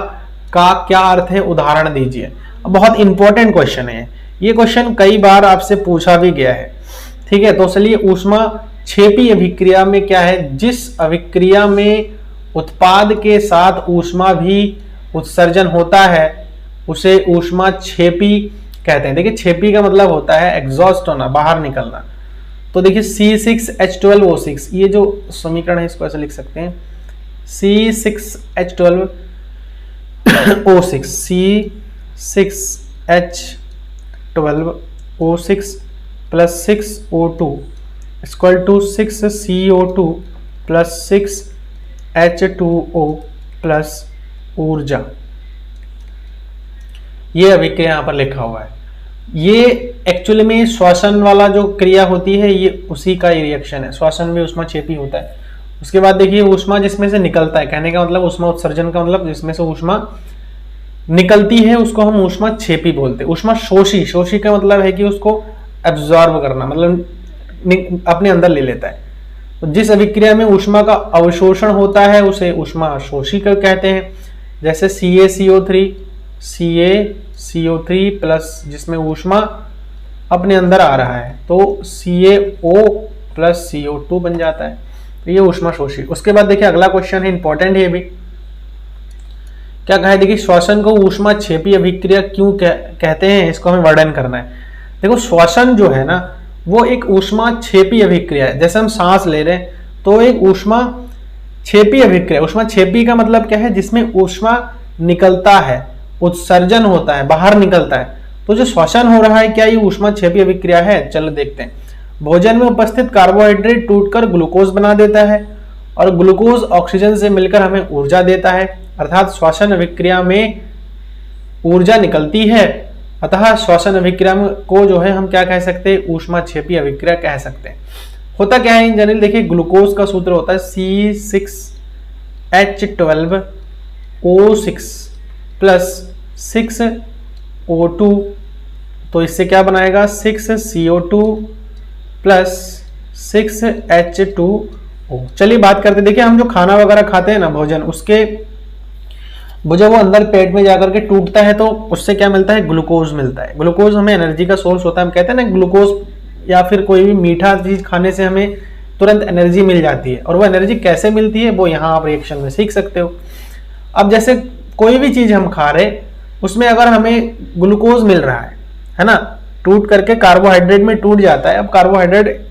का क्या अर्थ है, उदाहरण दीजिए। बहुत इंपॉर्टेंट क्वेश्चन है ये क्वेश्चन, कई बार आपसे पूछा भी गया है। ठीक है, तो चलिए ऊष्माक्षेपी अभिक्रिया में क्या है, जिस अभिक्रिया में उत्पाद के साथ ऊष्मा भी उत्सर्जन होता है उसे ऊष्माक्षेपी कहते हैं। देखिए, क्षेपी का मतलब होता है एग्जॉस्ट होना, बाहर निकलना। तो देखिए C6H12O6, ये जो समीकरण है इसको ऐसे लिख सकते हैं, C6H12O6, C6H12O6 plus 6O2 equal to 6CO2 plus 6H2O plus ऊर्जा। ये अभिक्रिया यहाँ पर लिखा हुआ है। ये एक्चुअली में श्वसन वाला जो क्रिया होती है ये उसी का रिएक्शन है। श्वसन में ऊष्माक्षेपी होता है। उसके बाद देखिए ऊष्मा जिसमें से निकलता है, कहने का मतलब ऊष्मा उत्सर्जन का मतलब जिसमें से ऊष्मा निकलती है उसको हम ऊष्माक्षेपी बोलते हैं। ऊष्माशोषी, शोषी का मतलब है कि उसको एब्जॉर्ब करना, मतलब अपने अंदर ले लेता है। तो जिस अभिक्रिया में ऊष्मा का अवशोषण होता है उसे ऊष्माशोषी कहते हैं। जैसे CaCO3 प्लस जिसमें ऊष्मा अपने अंदर आ रहा है तो CaO प्लस CO2 बन जाता है, तो ये ऊष्माशोषी। उसके बाद देखिए अगला क्वेश्चन है, इंपॉर्टेंट है ये भी। क्या कहा है, देखिए श्वसन को ऊष्माक्षेपी अभिक्रिया क्यों कहते हैं, इसको हमें वर्णन करना है। देखो श्वसन जो है ना वो एक ऊष्माक्षेपी अभिक्रिया है। जैसे हम सांस ले रहे हैं तो एक ऊष्माक्षेपी अभिक्रिया। ऊष्माक्षेपी का मतलब क्या है, जिसमें ऊष्मा निकलता है, उत्सर्जन होता है, बाहर निकलता है। तो जो श्वसन हो रहा है क्या ये ऊष्माक्षेपी अभिक्रिया है? चलो देखते हैं। भोजन में उपस्थित कार्बोहाइड्रेट टूटकर ग्लूकोज बना देता है और ग्लूकोज ऑक्सीजन से मिलकर हमें ऊर्जा देता है, अर्थात श्वसन अभिक्रिया में ऊर्जा निकलती है। अतः श्वसन अभिक्रिया को जो है हम क्या कह सकते हैं, ऊष्माक्षेपी अभिक्रिया कह सकते हैं। होता क्या है इन जनरल, देखिए ग्लूकोज का सूत्र होता है C6H12O6 प्लस 6O2, तो इससे क्या बनाएगा 6CO2 प्लस 6H2O। चलिए बात करते, देखिए हम जो खाना वगैरह खाते हैं ना भोजन, उसके जब वो अंदर पेट में जाकर के टूटता है तो उससे क्या मिलता है, ग्लूकोज मिलता है। ग्लूकोज हमें एनर्जी का सोर्स होता है। हम कहते हैं ना ग्लूकोज या फिर कोई भी मीठा चीज खाने से हमें तुरंत एनर्जी मिल जाती है। और वो एनर्जी कैसे मिलती है वो यहाँ आप रिएक्शन में सीख सकते हो। अब जैसे कोई भी चीज हम खा रहे उसमें अगर हमें ग्लूकोज मिल रहा है ना, टूट करके कार्बोहाइड्रेट में टूट जाता है। अब कार्बोहाइड्रेट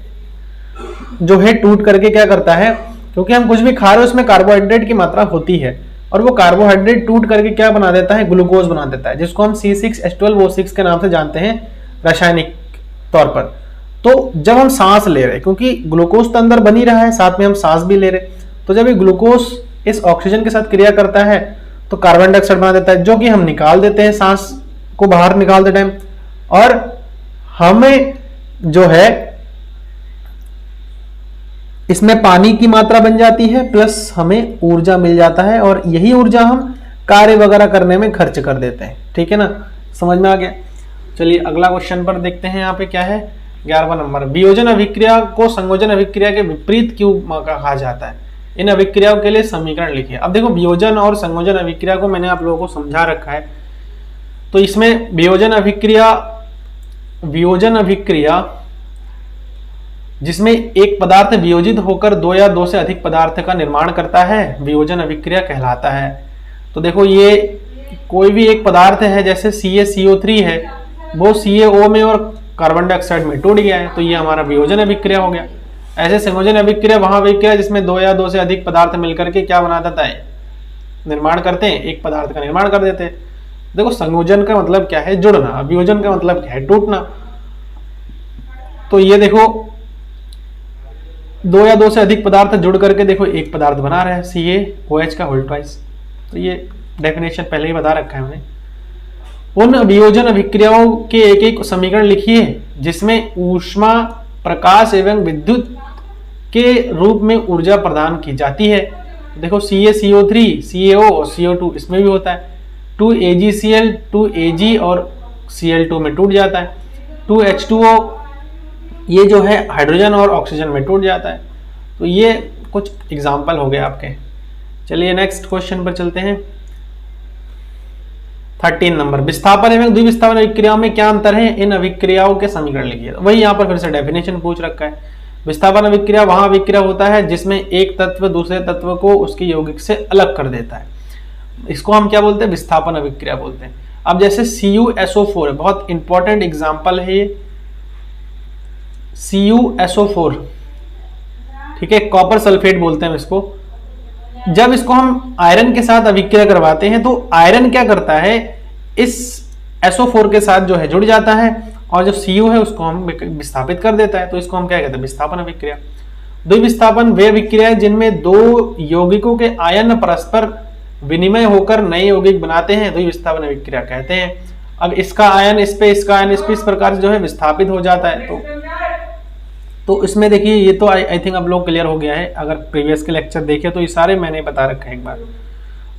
जो है टूट करके क्या करता है, क्योंकि हम कुछ भी खा रहे हैं उसमें कार्बोहाइड्रेट की मात्रा होती है और वो कार्बोहाइड्रेट टूट करके क्या बना देता है, ग्लूकोज बना देता है, जिसको हम C6H12O6 के नाम से जानते हैं रासायनिक तौर पर। तो जब हम सांस ले रहे हैं, क्योंकि ग्लूकोज तो अंदर बनी रहा है, साथ में हम सांस भी ले रहे, तो जब ये ग्लूकोज इस ऑक्सीजन के साथ क्रिया करता है तो कार्बन डाइऑक्साइड बना देता है, जो कि हम निकाल देते हैं सांस को बाहर निकालते टाइम, और हमें जो है इसमें पानी की मात्रा बन जाती है प्लस हमें ऊर्जा मिल जाता है, और यही ऊर्जा हम कार्य वगैरह करने में खर्च कर देते हैं। ठीक है ना, समझ में आ गया। चलिए अगला क्वेश्चन पर देखते हैं। यहाँ पे क्या है, 11वां नंबर। वियोजन अभिक्रिया को संयोजन अभिक्रिया के विपरीत क्यों कहा जाता है? इन अभिक्रियाओं के लिए समीकरण लिखिए। अब देखो वियोजन और संयोजन अभिक्रिया को मैंने आप लोगों को समझा रखा है। तो इसमें वियोजन अभिक्रिया जिसमें एक पदार्थ वियोजित होकर दो या दो से अधिक पदार्थ का निर्माण करता है, वियोजन अभिक्रिया कहलाता है। तो देखो ये कोई भी एक पदार्थ है, जैसे CaCO3 है, वो CaO में और कार्बन डाइऑक्साइड में टूट गया है, तो ये हमारा वियोजन अभिक्रिया हो गया। ऐसे संयोजन अभिक्रिया वहां अभिक्रिया जिसमें दो या दो से अधिक पदार्थ मिलकर के क्या बना देता है, निर्माण करते हैं, एक पदार्थ का निर्माण कर देते हैं। देखो संयोजन का मतलब क्या है, जुड़ना, वियोजन का मतलब क्या है, टूटना। तो ये देखो दो या दो से अधिक पदार्थ जुड़ करके देखो एक पदार्थ बना रहे हैं, CaOH का होल ट्वाइस। तो ये डेफिनेशन पहले ही बता रखा है हमने। उन वियोजन अभिक्रियाओं के एक एक समीकरण लिखिए जिसमें ऊष्मा, प्रकाश एवं विद्युत के रूप में ऊर्जा प्रदान की जाती है। देखो CaCO3, CaO और CO2 इसमें भी होता है। 2AgCl 2Ag और Cl2 में टूट जाता है। 2H2O ये जो है हाइड्रोजन और ऑक्सीजन में टूट जाता है। तो ये कुछ एग्जाम्पल हो गए आपके। चलिए नेक्स्ट क्वेश्चन पर चलते हैं। 13 नंबर, विस्थापन एवं द्विविस्थापन अभिक्रियाओं में क्या अंतर है, इन अभिक्रियाओं के समीकरण लिखिए। वही यहाँ पर फिर से डेफिनेशन पूछ रखा है। विस्थापन अभिक्रिया वहां अभिक्रिया होता है जिसमें एक तत्व दूसरे तत्व को उसके यौगिक से अलग कर देता है, इसको हम क्या बोलते हैं, विस्थापन अभिक्रिया बोलते हैं। अब जैसे CuSO4 बहुत इंपॉर्टेंट एग्जाम्पल है ये, CuSO4, ठीक है, कॉपर सल्फेट बोलते हैं इसको। जब इसको हम आयरन के साथ अभिक्रिया करवाते हैं तो आयरन क्या करता है, इस SO4 के साथ जो है जुड़ जाता है और जो Cu है उसको हम विस्थापित कर देता है। तो इसको हम क्या कहते हैं, विस्थापन अभिक्रिया। द्विविस्थापन वे अभिक्रिया जिनमें दो यौगिकों के आयन परस्पर विनिमय होकर नए यौगिक बनाते हैं, द्विविस्थापन अभिक्रिया कहते हैं। अब इसका आयन इस पे, इसका आयन इस पे, इस प्रकार से जो है विस्थापित हो जाता है। तो इसमें देखिए ये तो आई थिंक अब लोग क्लियर हो गया है, अगर प्रीवियस के लेक्चर देखे तो ये सारे मैंने बता रखा है एक बार।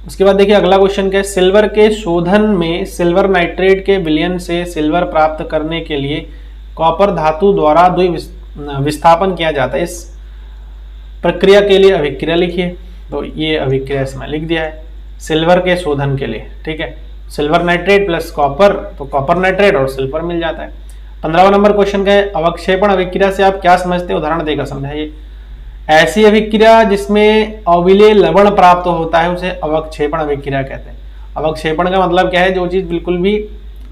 उसके बाद देखिए अगला क्वेश्चन क्या है, सिल्वर के शोधन में सिल्वर नाइट्रेट के विलयन से सिल्वर प्राप्त करने के लिए कॉपर धातु द्वारा विस्थापन किया जाता है, इस प्रक्रिया के लिए अभिक्रिया लिखिए। तो ये अभिक्रिया इसमें लिख दिया है सिल्वर के शोधन के लिए, ठीक है। सिल्वर नाइट्रेट प्लस कॉपर, तो कॉपर नाइट्रेट और सिल्वर मिल जाता है। 15वां नंबर क्वेश्चन का है, अवक्षेपण अभिक्रिया से आप क्या समझते हैं, उदाहरण देकर समझाइए। ऐसी अभिक्रिया जिसमें अविलेय लवण प्राप्त होता है उसे अवक्षेपण अभिक्रिया कहते हैं। अवक्षेपण का मतलब क्या है, जो चीज बिल्कुल भी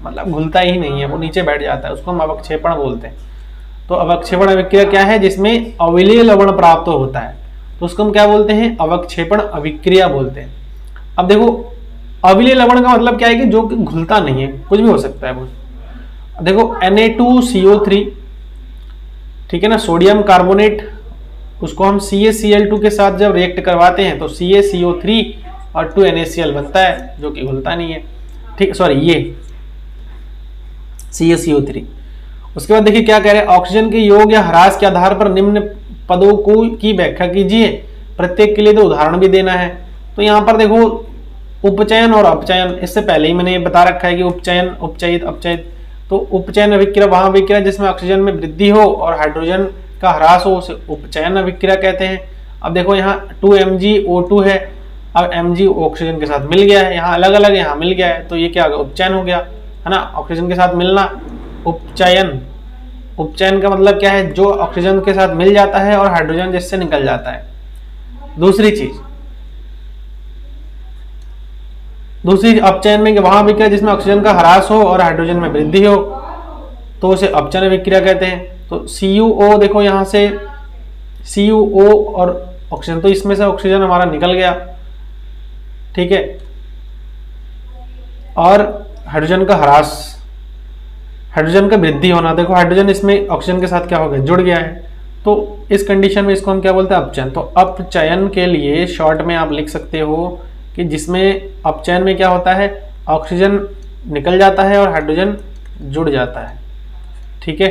मतलब घुलता ही नहीं है, वो नीचे बैठ जाता है, उसको हम अवक्षेपण बोलते हैं। तो अवक्षेपण अभिक्रिया क्या है, जिसमें अविलेय लवण प्राप्त होता है, तो उसको हम क्या बोलते हैं, अवक्षेपण अभिक्रिया बोलते हैं। अब देखो अविलेय लवण का मतलब क्या है कि जो घुलता नहीं है, कुछ भी हो सकता है वो। देखो Na2CO3, ठीक है ना, सोडियम कार्बोनेट, उसको हम CaCl2 के साथ जब रिएक्ट करवाते हैं तो CaCO3 और 2NaCl बनता है, जो कि घुलता नहीं है, ठीक, सॉरी ये CaCO3। उसके बाद देखिए क्या कह रहे हैं, ऑक्सीजन के योग या ह्रास के आधार पर निम्न पदों की व्याख्या कीजिए, प्रत्येक के लिए तो उदाहरण भी देना है। तो यहाँ पर देखो उपचयन और अपचयन, इससे पहले ही मैंने ये बता रखा है कि उपचयन, उपचयित, अपचयित। तो उपचयन अभिक्रिया वहां अभिक्रिया जिसमें ऑक्सीजन में वृद्धि हो और हाइड्रोजन का ह्रास हो उसे उपचयन अभिक्रिया कहते हैं। अब देखो यहाँ 2MgO2 है, अब Mg ऑक्सीजन के साथ मिल गया है, यहाँ अलग अलग यहाँ मिल गया है, तो ये क्या हो गया, उपचयन हो गया, है ना, ऑक्सीजन के साथ मिलना, उपचयन। उपचयन का मतलब क्या है, जो ऑक्सीजन के साथ मिल जाता है और हाइड्रोजन जिससे निकल जाता है। दूसरी अपचयन में वहां अभिक्रिया जिसमें ऑक्सीजन का ह्रास हो और हाइड्रोजन में वृद्धि हो तो उसे अपचयन अभिक्रिया कहते हैं। तो CuO देखो यहाँ से CuO और ऑक्सीजन, तो इसमें से ऑक्सीजन हमारा निकल गया, ठीक है, और हाइड्रोजन का ह्रास, हाइड्रोजन का वृद्धि होना, देखो हाइड्रोजन इसमें ऑक्सीजन के साथ क्या हो गया, जुड़ गया है। तो इस कंडीशन में इसको हम क्या बोलते हैं, अपचयन। तो अपचयन के लिए शॉर्ट में आप लिख सकते हो कि जिसमें अपचयन में क्या होता है, ऑक्सीजन निकल जाता है और हाइड्रोजन जुड़ जाता है, ठीक है।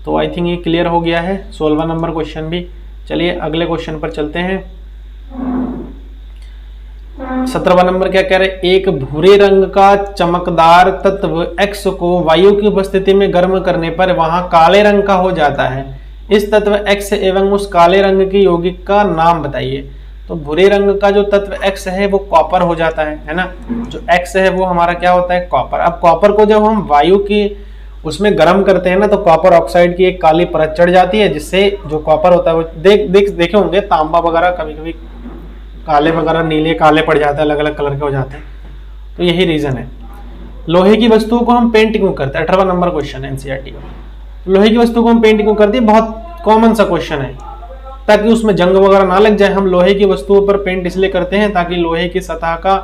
तो आई थिंक ये क्लियर हो गया है 16वां नंबर क्वेश्चन भी। चलिए अगले क्वेश्चन पर चलते हैं। 17वां नंबर क्या कह रहे हैं, एक भूरे रंग का चमकदार तत्व X को वायु की उपस्थिति में गर्म करने पर वहां काले रंग का हो जाता है, इस तत्व X एवं उस काले रंग की यौगिक का नाम बताइए। तो भूरे रंग का जो तत्व X है वो कॉपर हो जाता है ना, जो X है वो हमारा क्या होता है, कॉपर। अब कॉपर को जब हम वायु की उसमें गर्म करते हैं ना तो कॉपर ऑक्साइड की एक काली परत चढ़ जाती है, जिससे जो कॉपर होता है वो देखे होंगे तांबा वगैरह कभी कभी काले वगैरह नीले काले पड़ जाते हैं, अलग अलग कलर के हो जाते हैं, तो यही रीजन है। लोहे की वस्तुओं को हम पेंट क्यों करते हैं, 18वां नंबर क्वेश्चन है एनसीईआरटी का। लोहे की वस्तु को हम पेंट क्यों करते हैं, बहुत कॉमन सा क्वेश्चन है, ताकि उसमें जंग वगैरह ना लग जाए। हम लोहे की वस्तुओं पर पेंट इसलिए करते हैं ताकि लोहे की सतह का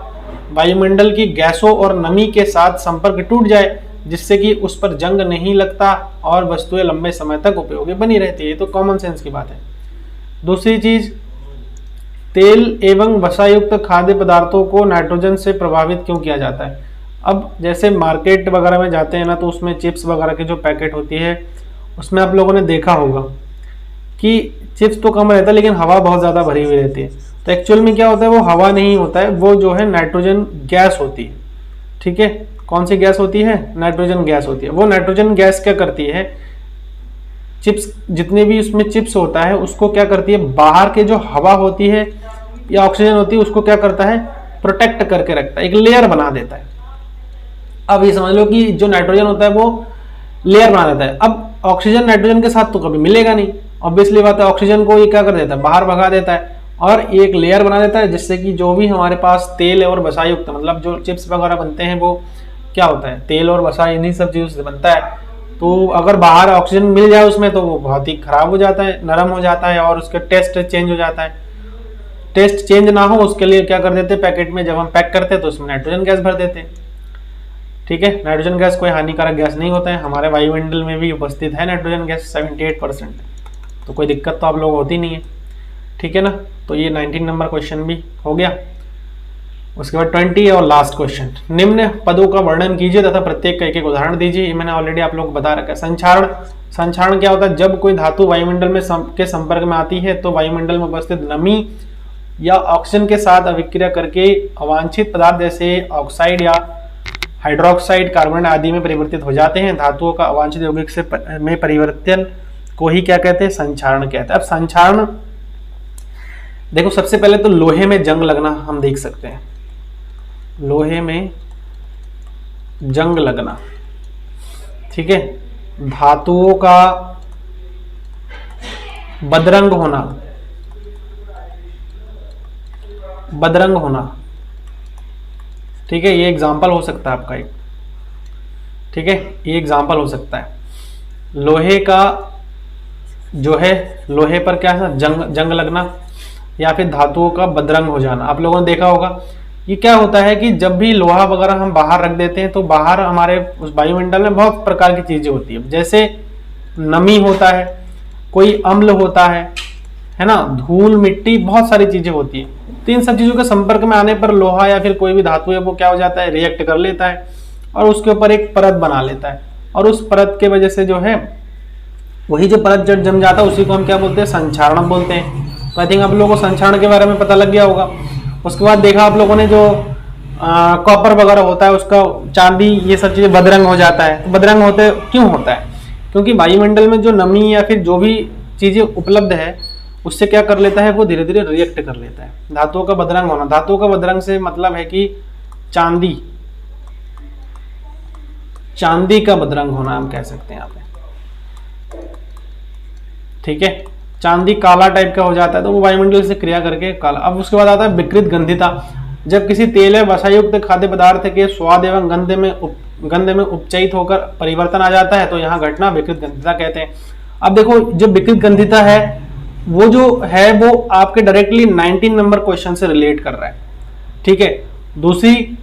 वायुमंडल की गैसों और नमी के साथ संपर्क टूट जाए, जिससे कि उस पर जंग नहीं लगता और वस्तुएं लंबे समय तक उपयोगी बनी रहती है। ये तो कॉमन सेंस की बात है। दूसरी चीज, तेल एवं वसायुक्त खाद्य पदार्थों को नाइट्रोजन से प्रभावित क्यों किया जाता है। अब जैसे मार्केट वगैरह में जाते हैं ना, तो उसमें चिप्स वगैरह की जो पैकेट होती है उसमें आप लोगों ने देखा होगा कि चिप्स तो कम रहता है लेकिन हवा बहुत ज़्यादा भरी हुई रहती है। तो एक्चुअल में क्या होता है, वो हवा नहीं होता है, वो जो है नाइट्रोजन गैस होती है। ठीक है, कौन सी गैस होती है, नाइट्रोजन गैस होती है। वो नाइट्रोजन गैस क्या करती है, चिप्स जितने भी उसमें चिप्स होता है उसको क्या करती है, बाहर के जो हवा होती है या ऑक्सीजन होती है उसको क्या करता है, प्रोटेक्ट करके रखता है, एक लेयर बना देता है। अब ये समझ लो कि जो नाइट्रोजन होता है वो लेयर बना देता है। अब ऑक्सीजन नाइट्रोजन के साथ तो कभी मिलेगा नहीं, ऑब्वियसली बात है, ऑक्सीजन को ये क्या कर देता है, बाहर भगा देता है और एक लेयर बना देता है, जिससे कि जो भी हमारे पास तेल और वसायुक्त मतलब जो चिप्स वगैरह बनते हैं वो क्या होता है, तेल और वसा इन्हीं सब चीज़ों से बनता है। तो अगर बाहर ऑक्सीजन मिल जाए उसमें तो वो बहुत ही खराब हो जाता है, नरम हो जाता है और उसका टेस्ट चेंज हो जाता है। टेस्ट चेंज ना हो उसके लिए क्या कर देते हैं, पैकेट में जब हम पैक करते हैं तो उसमें नाइट्रोजन गैस भर देते हैं। ठीक है, नाइट्रोजन गैस कोई हानिकारक गैस नहीं होता है, हमारे वायुमंडल में भी उपस्थित है नाइट्रोजन गैस 78%, तो कोई दिक्कत तो आप लोग होती नहीं है। ठीक है ना, तो ये 19 नंबर क्वेश्चन भी हो गया। उसके बाद 20 और लास्ट क्वेश्चन, निम्न पदों का वर्णन कीजिए तथा प्रत्येक का एक उदाहरण दीजिए। ये मैंने ऑलरेडी आप लोग को बता रखा है। संक्षारण, संक्षारण क्या होता है, जब कोई धातु वायुमंडल में के संपर्क में आती है तो वायुमंडल में उपस्थित नमी या ऑक्सीजन के साथ अभिक्रिया करके अवांछित पदार्थ जैसे ऑक्साइड या हाइड्रोक्साइड, कार्बन आदि में परिवर्तित हो जाते हैं। धातुओं का अवांछित यौगिक से में परिवर्तन को ही क्या कहते हैं, संक्षारण कहते हैं। अब संक्षारण देखो, सबसे पहले तो लोहे में जंग लगना हम देख सकते हैं, लोहे में जंग लगना। ठीक है, धातुओं का बदरंग होना, बदरंग होना। ठीक है, ये एग्जाम्पल हो सकता है आपका एक। ठीक है, ये एग्जाम्पल हो सकता है। लोहे का जो है, लोहे पर क्या है, जंग लगना या फिर धातुओं का बदरंग हो जाना। आप लोगों ने देखा होगा ये क्या होता है कि जब भी लोहा वगैरह हम बाहर रख देते हैं तो बाहर हमारे उस वायुमंडल में बहुत प्रकार की चीजें होती है, जैसे नमी होता है, कोई अम्ल होता है ना, धूल मिट्टी, बहुत सारी चीजें होती है। तो इन सब चीजों के संपर्क में आने पर लोहा या फिर कोई भी धातु है वो क्या हो जाता है, रिएक्ट कर लेता है और उसके ऊपर एक परत बना लेता है, और उस परत के वजह से जो है वही जो परत जब जम जाता है उसी को हम क्या बोलते हैं, संक्षारण बोलते हैं। तो आई थिंक आप लोगों को संक्षारण के बारे में पता लग गया होगा। उसके बाद देखा आप लोगों ने जो कॉपर वगैरह होता है उसका, चांदी, ये सब चीजें बदरंग हो जाता है। तो बदरंग होते क्यों होता है, क्योंकि वायुमंडल में जो नमी या फिर जो भी चीजें उपलब्ध है उससे क्या कर लेता है, वो धीरे धीरे रिएक्ट कर लेता है। धातुओं का बदरंग होना, धातुओं का बदरंग से मतलब है कि चांदी, चांदी का बदरंग होना हम कह सकते हैं यहाँ पे। ठीक है, चांदी काला टाइप का हो जाता है तो वो वायुमंडल से क्रिया करके काला। अब उसके बाद आता है विकृत गंधिता, जब किसी तेल या वसायुक्त खाद्य पदार्थ के स्वाद एवं गंध में उपचयित होकर परिवर्तन आ जाता है तो यहाँ घटना विकृत गंधिता कहते हैं। अब देखो, जो विकृत गंधिता है वो जो है वो आपके डायरेक्टली 19 नंबर क्वेश्चन से रिलेट कर रहा है। ठीक है, दूसरी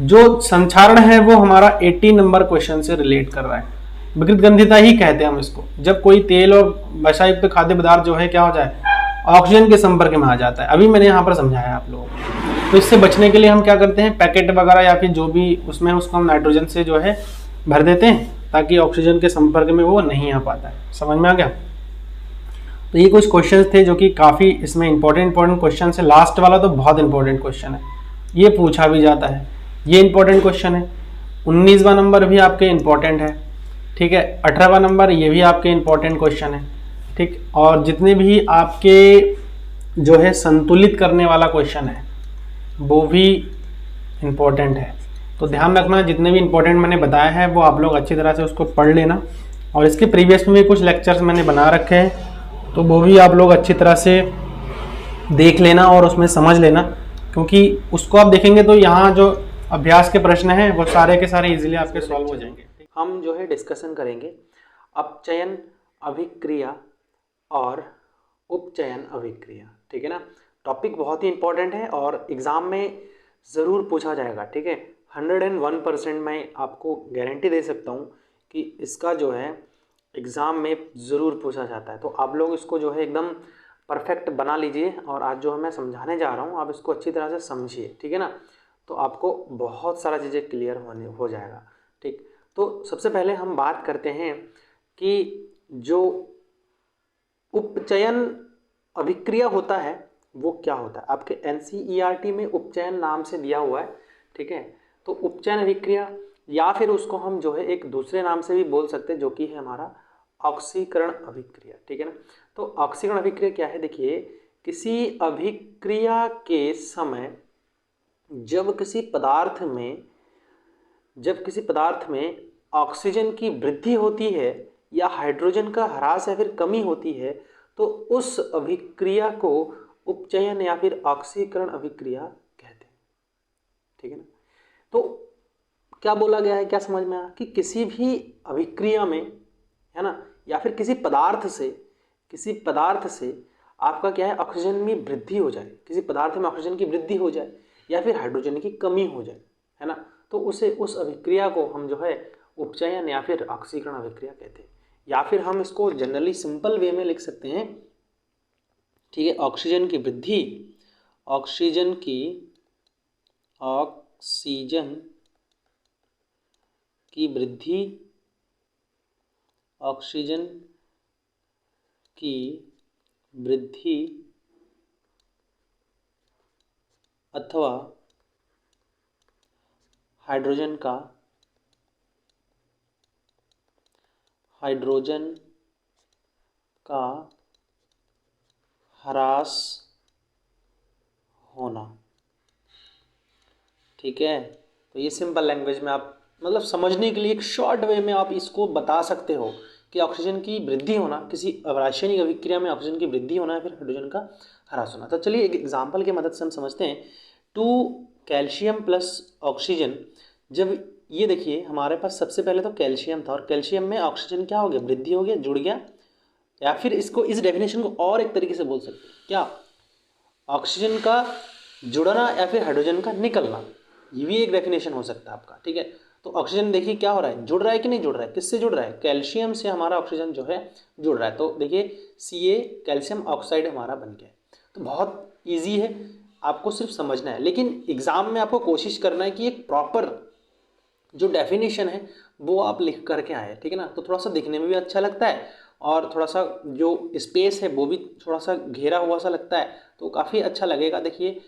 जो संक्षारण है वो हमारा 80 नंबर क्वेश्चन से रिलेट कर रहा है। विकृत गंधिता ही कहते हैं हम इसको, जब कोई तेल और वसायुक्त खाद्य पदार्थ जो है क्या हो जाए, ऑक्सीजन के संपर्क में आ जाता है। अभी मैंने यहाँ पर समझाया आप लोगों को। तो इससे बचने के लिए हम क्या करते हैं, पैकेट वगैरह या फिर जो भी उसमें उसको हम नाइट्रोजन से जो है भर देते हैं ताकि ऑक्सीजन के संपर्क में वो नहीं आ पाता है। समझ में आ गया। तो ये कुछ क्वेश्चन थे जो कि काफ़ी इसमें इंपॉर्टेंट क्वेश्चन है। लास्ट वाला तो बहुत इंपॉर्टेंट क्वेश्चन है, ये पूछा भी जाता है, ये इंपॉर्टेंट क्वेश्चन है। 19वां नंबर भी आपके इंपॉर्टेंट है। ठीक है, 18वां नंबर ये भी आपके इंपॉर्टेंट क्वेश्चन है। ठीक, और जितने भी आपके जो है संतुलित करने वाला क्वेश्चन है वो भी इंपॉर्टेंट है। तो ध्यान रखना, जितने भी इंपॉर्टेंट मैंने बताया है वो आप लोग अच्छी तरह से उसको पढ़ लेना, और इसके प्रीवियस में भी कुछ लेक्चर्स मैंने बना रखे हैं तो वो भी आप लोग अच्छी तरह से देख लेना और उसमें समझ लेना, क्योंकि उसको आप देखेंगे तो यहाँ जो अभ्यास के प्रश्न हैं वो सारे के सारे इजीली आपके सॉल्व हो जाएंगे। हम जो है डिस्कशन करेंगे अपचयन अभिक्रिया और उपचयन अभिक्रिया, ठीक है ना। टॉपिक बहुत ही इंपॉर्टेंट है और एग्जाम में ज़रूर पूछा जाएगा, ठीक है। 101% मैं आपको गारंटी दे सकता हूँ कि इसका जो है एग्ज़ाम में ज़रूर पूछा जाता है। तो आप लोग इसको जो है एकदम परफेक्ट बना लीजिए, और आज जो मैं समझाने जा रहा हूँ आप इसको अच्छी तरह से समझिए, ठीक है ना। तो आपको बहुत सारा चीज़ें क्लियर हो जाएगा, ठीक। तो सबसे पहले हम बात करते हैं कि जो उपचयन अभिक्रिया होता है वो क्या होता है। आपके NCERT में उपचयन नाम से दिया हुआ है, ठीक है। तो उपचयन अभिक्रिया, या फिर उसको हम जो है एक दूसरे नाम से भी बोल सकते हैं जो कि है हमारा ऑक्सीकरण अभिक्रिया, ठीक है ना। तो ऑक्सीकरण अभिक्रिया क्या है, देखिए किसी अभिक्रिया के समय जब किसी पदार्थ में ऑक्सीजन की वृद्धि होती है या हाइड्रोजन का ह्रास या फिर कमी होती है तो उस अभिक्रिया को उपचयन या फिर ऑक्सीकरण अभिक्रिया कहते हैं, ठीक है ना। तो क्या बोला गया है, क्या समझ में आया कि किसी भी अभिक्रिया में, है ना, या फिर किसी पदार्थ से आपका क्या है, ऑक्सीजन में वृद्धि हो जाए, किसी पदार्थ में ऑक्सीजन की वृद्धि हो जाए या फिर हाइड्रोजन की कमी हो जाए, है ना, तो उस अभिक्रिया को हम जो है उपचयन या फिर ऑक्सीकरण अभिक्रिया कहते हैं। या फिर हम इसको जनरली सिंपल वे में लिख सकते हैं, ठीक है, ऑक्सीजन की वृद्धि अथवा हाइड्रोजन का ह्रास होना, ठीक है। तो ये सिंपल लैंग्वेज में आप मतलब समझने के लिए एक शॉर्ट वे में आप इसको बता सकते हो कि ऑक्सीजन की वृद्धि होना, किसी रासायनिक अभिक्रिया में ऑक्सीजन की वृद्धि होना या फिर हाइड्रोजन का ह्रास होना। तो चलिए एक एग्जांपल की मदद से हम समझते हैं। 2 कैल्शियम प्लस ऑक्सीजन, जब ये देखिए हमारे पास सबसे पहले तो कैल्शियम था और कैल्शियम में ऑक्सीजन क्या हो गया, वृद्धि हो गया, जुड़ गया। या फिर इसको, इस डेफिनेशन को और एक तरीके से बोल सकते हैं, क्या, ऑक्सीजन का जुड़ना या फिर हाइड्रोजन का निकलना, ये भी एक डेफिनेशन हो सकता है आपका, ठीक है। तो ऑक्सीजन देखिए क्या हो रहा है, जुड़ रहा है कि नहीं जुड़ रहा है, किससे जुड़ रहा है, कैल्शियम से हमारा ऑक्सीजन जो है जुड़ रहा है। तो देखिए Ca कैल्शियम ऑक्साइड हमारा बन गया। तो बहुत ईजी है, आपको सिर्फ समझना है, लेकिन एग्जाम में आपको कोशिश करना है कि एक प्रॉपर जो डेफिनेशन है वो आप लिख करके आए, ठीक है ना। तो थोड़ा सा दिखने में भी अच्छा लगता है और थोड़ा सा जो स्पेस है वो भी थोड़ा सा घेरा हुआ सा लगता है, तो काफ़ी अच्छा लगेगा। देखिए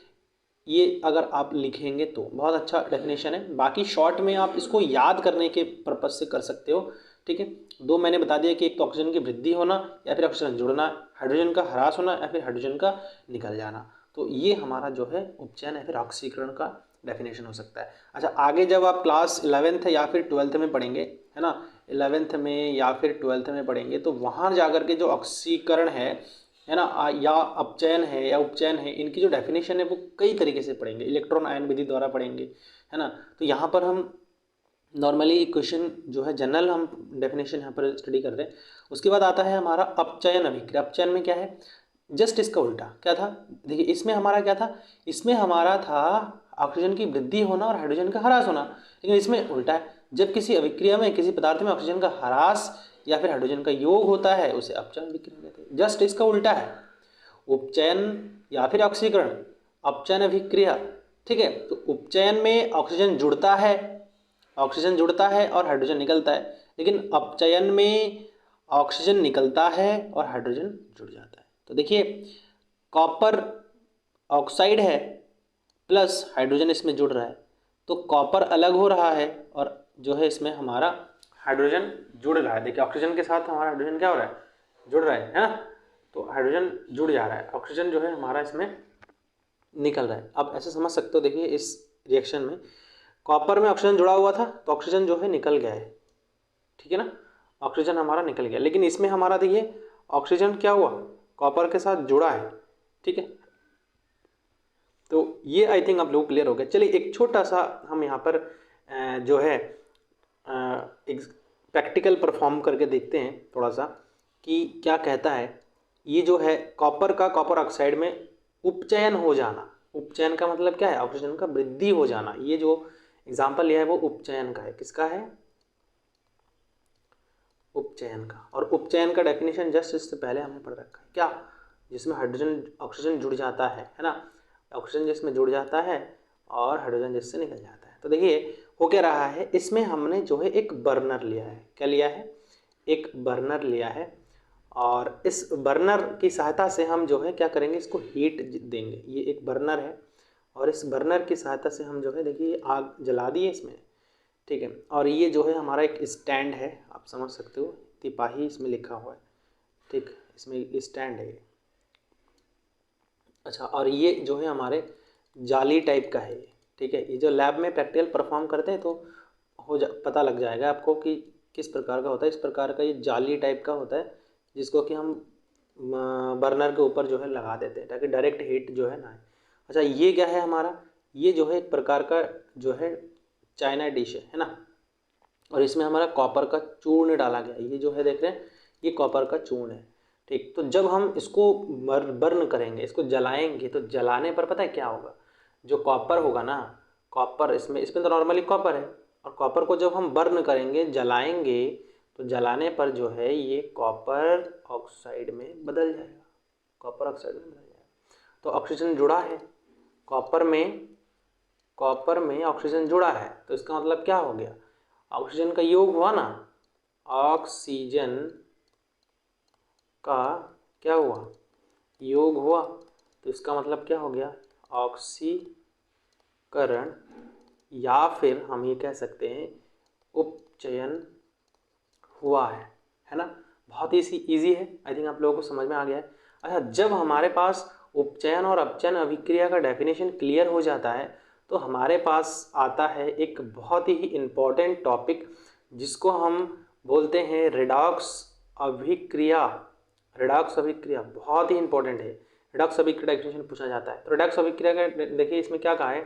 ये अगर आप लिखेंगे तो बहुत अच्छा डेफिनेशन है। बाकी शॉर्ट में आप इसको याद करने के पर्पज से कर सकते हो, ठीक है। 2 मैंने बता दिया कि एक तो ऑक्सीजन की वृद्धि होना या फिर ऑक्सीजन जुड़ना, हाइड्रोजन का ह्रास होना या फिर हाइड्रोजन का निकल जाना। तो ये हमारा जो है उपचयन या फिर ऑक्सीकरण का डेफिनेशन हो सकता है। अच्छा, आगे जब आप क्लास 11th या फिर 12th में पढ़ेंगे, है ना, 11th में या फिर 12th में पढ़ेंगे, तो वहाँ जाकर के जो ऑक्सीकरण है ना, या अपचयन है या उपचयन है, इनकी जो डेफिनेशन है वो कई तरीके से पढ़ेंगे, इलेक्ट्रॉन आयन विधि द्वारा पढ़ेंगे, है ना। तो यहाँ पर हम नॉर्मली क्वेश्चन जो है जनरल हम डेफिनेशन यहाँ पर स्टडी करते हैं। उसके बाद आता है हमारा अपचयन अभिक्रिया। अपचयन में क्या है, जस्ट इसका उल्टा क्या था, देखिए इसमें हमारा क्या था, इसमें हमारा था ऑक्सीजन की वृद्धि होना और हाइड्रोजन का ह्रास होना, लेकिन इसमें उल्टा है। जब किसी अभिक्रिया में किसी पदार्थ में ऑक्सीजन का ह्रास या फिर हाइड्रोजन का योग होता है उसे अपचयन अभिक्रिया कहते हैं। जस्ट इसका उल्टा है, उपचयन या फिर ऑक्सीकरण, अपचयन अभिक्रिया, ठीक है। तो उपचयन में ऑक्सीजन जुड़ता है और हाइड्रोजन निकलता है, लेकिन अपचयन में ऑक्सीजन निकलता है और हाइड्रोजन जुड़ जाता है। तो देखिए कॉपर ऑक्साइड है प्लस हाइड्रोजन इसमें जुड़ रहा है, तो कॉपर अलग हो रहा है और जो है इसमें हमारा हाइड्रोजन जुड़ रहा है। देखिए ऑक्सीजन के साथ हमारा हाइड्रोजन क्या हो रहा है, जुड़ रहा है ना। तो हाइड्रोजन जुड़ जा रहा है, ऑक्सीजन जो है हमारा इसमें निकल रहा है। अब ऐसे समझ सकते हो, देखिए इस रिएक्शन में कॉपर में ऑक्सीजन जुड़ा हुआ था तो ऑक्सीजन जो है निकल गया है, ठीक है ना, ऑक्सीजन हमारा निकल गया। लेकिन इसमें हमारा देखिए ऑक्सीजन क्या हुआ, कॉपर के साथ जुड़ा है, ठीक है। तो ये आई थिंक आप लोग क्लियर हो गया। चलिए एक छोटा सा हम यहाँ पर जो है एक प्रैक्टिकल परफॉर्म करके देखते हैं थोड़ा सा कि क्या कहता है। ये जो है कॉपर का कॉपर ऑक्साइड में उपचयन हो जाना, उपचयन का मतलब क्या है, ऑक्सीजन का वृद्धि हो जाना। ये जो एग्जाम्पल लिया है वो उपचयन का है, किसका है, उपचयन का। और उपचयन का डेफिनेशन जस्ट इससे पहले हमने पढ़ रखा है, क्या, जिसमें हाइड्रोजन ऑक्सीजन जुड़ जाता है ना, ऑक्सीजन जिसमें जुड़ जाता है और हाइड्रोजन जिससे निकल जाता है। तो देखिए हो क्या रहा है, इसमें हमने जो है एक बर्नर लिया है, क्या लिया है, एक बर्नर लिया है। और इस बर्नर की सहायता से हम जो है क्या करेंगे, इसको हीट देंगे। ये एक बर्नर है और इस बर्नर की सहायता से हम जो है देखिए आग जला दिए इसमें, ठीक है। और ये जो है हमारा एक स्टैंड है, आप समझ सकते हो, तिपाही इसमें लिखा हुआ है, ठीक, इसमें स्टैंड है। अच्छा, और ये जो है हमारे जाली टाइप का है, ठीक है। ये जो लैब में प्रैक्टिकल परफॉर्म करते हैं तो पता लग जाएगा आपको कि किस प्रकार का होता है। इस प्रकार का ये जाली टाइप का होता है जिसको कि हम बर्नर के ऊपर जो है लगा देते हैं ताकि डायरेक्ट हीट जो है ना आए। अच्छा, ये क्या है हमारा, ये जो है एक प्रकार का जो है चाइना डिश है ना, और इसमें हमारा कॉपर का चूर्ण डाला गया। ये जो है देख रहे हैं, ये कॉपर का चूर्ण है, ठीक। तो जब हम इसको बर्न करेंगे, इसको जलाएंगे, तो जलाने पर पता है क्या होगा, जो कॉपर होगा ना, कॉपर इसमें तो नॉर्मली कॉपर है, और कॉपर को जब हम बर्न करेंगे, जलाएंगे, तो जलाने पर जो है ये कॉपर ऑक्साइड में बदल जाएगा, कॉपर ऑक्साइड में बदल जाएगा। तो ऑक्सीजन जुड़ा है कॉपर में, कॉपर में ऑक्सीजन जुड़ा है, तो इसका मतलब क्या हो गया, ऑक्सीजन का योग हुआ ना, ऑक्सीजन का क्या हुआ, योग हुआ। तो इसका मतलब क्या हो गया, ऑक्सीकरण, या फिर हम ये कह सकते हैं उपचयन हुआ है ना। बहुत ही ईजी है, आई थिंक आप लोगों को समझ में आ गया है। अच्छा, जब हमारे पास उपचयन और अपचयन अभिक्रिया का डेफिनेशन क्लियर हो जाता है तो हमारे पास आता है एक बहुत ही इम्पोर्टेंट टॉपिक जिसको हम बोलते हैं रिडॉक्स अभिक्रिया। रिडॉक्स अभिक्रिया बहुत ही इंपॉर्टेंट है, रिडॉक्स अभिक्रिया डेफिनेशन पूछा जाता है। तो रिडॉक्स अभिक्रिया का देखिए इसमें क्या कहा है,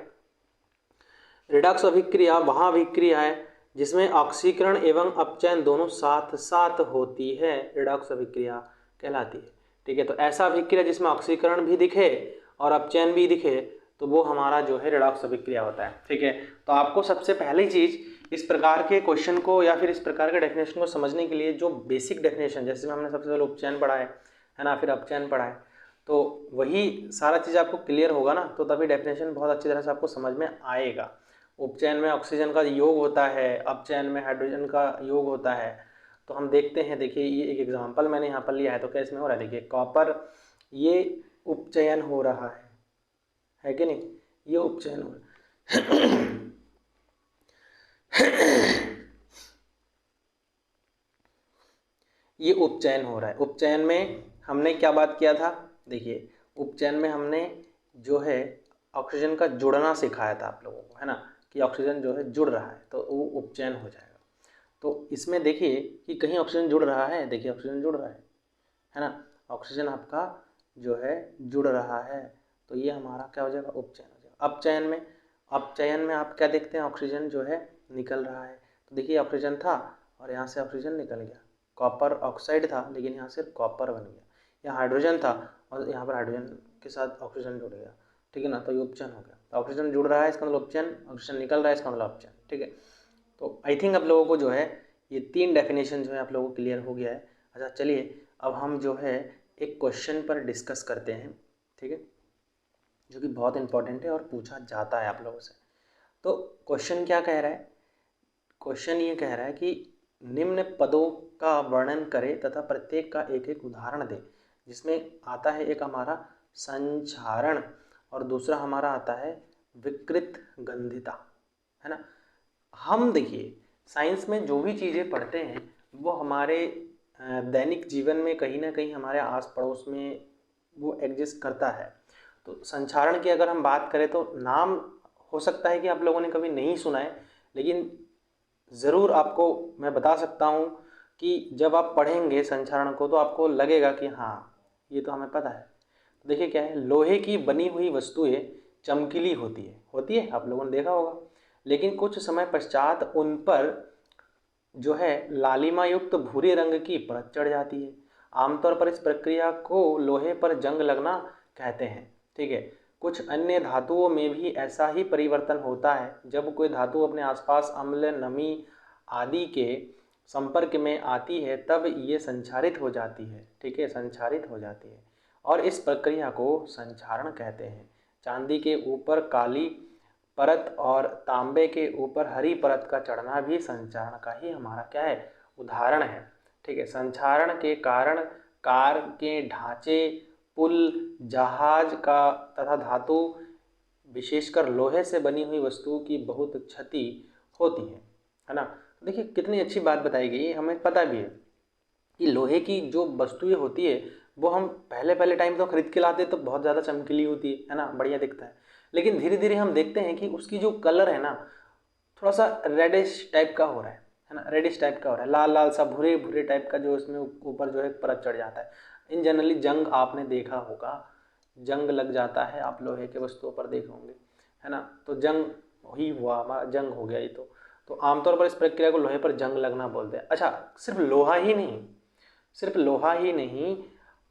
रिडॉक्स अभिक्रिया वहाँ अभिक्रिया है जिसमें ऑक्सीकरण एवं अपचयन दोनों साथ साथ होती है, रिडॉक्स अभिक्रिया कहलाती है, ठीक है। तो ऐसा अभिक्रिया जिसमें ऑक्सीकरण भी दिखे और अपचयन भी दिखे तो वो हमारा जो है रिडॉक्स अभिक्रिया होता है, ठीक है। तो आपको सबसे पहली चीज़ इस प्रकार के क्वेश्चन को या फिर इस प्रकार के डेफिनेशन को समझने के लिए जो बेसिक डेफिनेशन, जैसे हमने सबसे पहले उपचयन पढ़ा है ना, फिर अपचयन पढ़ा है, तो वही सारा चीज़ आपको क्लियर होगा ना, तो तभी डेफिनेशन बहुत अच्छी तरह से आपको समझ में आएगा। उपचयन में ऑक्सीजन का योग होता है, अपचयन में हाइड्रोजन का योग होता है। तो हम देखते हैं, देखिए ये एक एग्जांपल मैंने यहाँ पर लिया है, तो क्या इसमें हो रहा है, देखिए कॉपर ये उपचयन हो रहा है कि नहीं, ये उपचयन हो रहा है ये उपचयन हो रहा है। उपचयन में हमने क्या बात किया था, देखिए उपचयन में हमने जो है ऑक्सीजन का जुड़ना सिखाया था आप लोगों को, है ना, कि ऑक्सीजन जो है जुड़ रहा है तो वो उपचयन हो जाएगा। तो इसमें देखिए कि कहीं ऑक्सीजन जुड़ रहा है, देखिए ऑक्सीजन जुड़ रहा है ना, ऑक्सीजन आपका जो है जुड़ रहा है, तो ये हमारा क्या हो जाएगा, उपचयन हो जाएगा। अपचयन में आप क्या देखते हैं, ऑक्सीजन जो है निकल रहा है। तो देखिए ऑक्सीजन था और यहाँ से ऑक्सीजन निकल गया, कॉपर ऑक्साइड था लेकिन यहाँ से कॉपर बन गया। यहाँ हाइड्रोजन था और यहाँ पर हाइड्रोजन के साथ ऑक्सीजन जुड़ गया, ठीक है ना, तो ये उपचयन हो गया। तो ऑक्सीजन जुड़ रहा है इसका मतलब उपचयन, ऑक्सीजन निकल रहा है इसका मतलब अपचयन, ठीक है। तो आई थिंक आप लोगों को जो है ये 3 डेफिनेशन जो है आप लोगों को क्लियर हो गया है। अच्छा चलिए अब हम जो है एक क्वेश्चन पर डिस्कस करते हैं, ठीक है, जो कि बहुत इंपॉर्टेंट है और पूछा जाता है आप लोगों से। तो क्वेश्चन क्या कह रहा है, क्वेश्चन ये कह रहा है कि निम्न पदों का वर्णन करें तथा प्रत्येक का एक एक उदाहरण दें, जिसमें आता है एक हमारा संचारण और दूसरा हमारा आता है विकृत गंधिता, है ना। हम देखिए साइंस में जो भी चीज़ें पढ़ते हैं वो हमारे दैनिक जीवन में कहीं ना कहीं हमारे आस पड़ोस में वो एग्जिस्ट करता है। तो संचारण की अगर हम बात करें तो नाम हो सकता है कि आप लोगों ने कभी नहीं सुना है, लेकिन ज़रूर आपको मैं बता सकता हूँ कि जब आप पढ़ेंगे संक्षारण को तो आपको लगेगा कि हाँ ये तो हमें पता है। तो देखिए क्या है, लोहे की बनी हुई वस्तुएं चमकीली होती है आप लोगों ने देखा होगा, लेकिन कुछ समय पश्चात उन पर जो है लालिमा युक्त भूरे रंग की परत चढ़ जाती है। आमतौर पर इस प्रक्रिया को लोहे पर जंग लगना कहते हैं। ठीक है, कुछ अन्य धातुओं में भी ऐसा ही परिवर्तन होता है। जब कोई धातु अपने आसपास अम्ल, नमी आदि के संपर्क में आती है तब ये संक्षारित हो जाती है। ठीक है, संक्षारित हो जाती है और इस प्रक्रिया को संक्षारण कहते हैं। चांदी के ऊपर काली परत और तांबे के ऊपर हरी परत का चढ़ना भी संक्षारण का ही हमारा क्या है, उदाहरण है। ठीक है, संक्षारण के कारण कार के ढांचे, पुल, जहाज का तथा धातु विशेषकर लोहे से बनी हुई वस्तुओं की बहुत क्षति होती है ना। देखिए कितनी अच्छी बात बताई गई है, हमें पता भी है कि लोहे की जो वस्तुएं होती है वो हम पहले टाइम तो खरीद के लाते तो बहुत ज़्यादा चमकीली होती है ना, बढ़िया दिखता है। लेकिन धीरे धीरे हम देखते हैं कि उसकी जो कलर है ना थोड़ा सा रेडिश टाइप का हो रहा है ना, रेडिश टाइप का हो रहा है, लाल लाल सा भूरे भूरे टाइप का जो इसमें ऊपर जो है परत चढ़ जाता है। इन जनरली जंग आपने देखा होगा, जंग लग जाता है, आप लोहे के वस्तुओं पर देखे होंगे है ना, तो जंग ही हुआ, हमारा जंग हो गया ये तो आमतौर पर इस प्रक्रिया को लोहे पर जंग लगना बोलते हैं। अच्छा, सिर्फ लोहा ही नहीं, सिर्फ लोहा ही नहीं,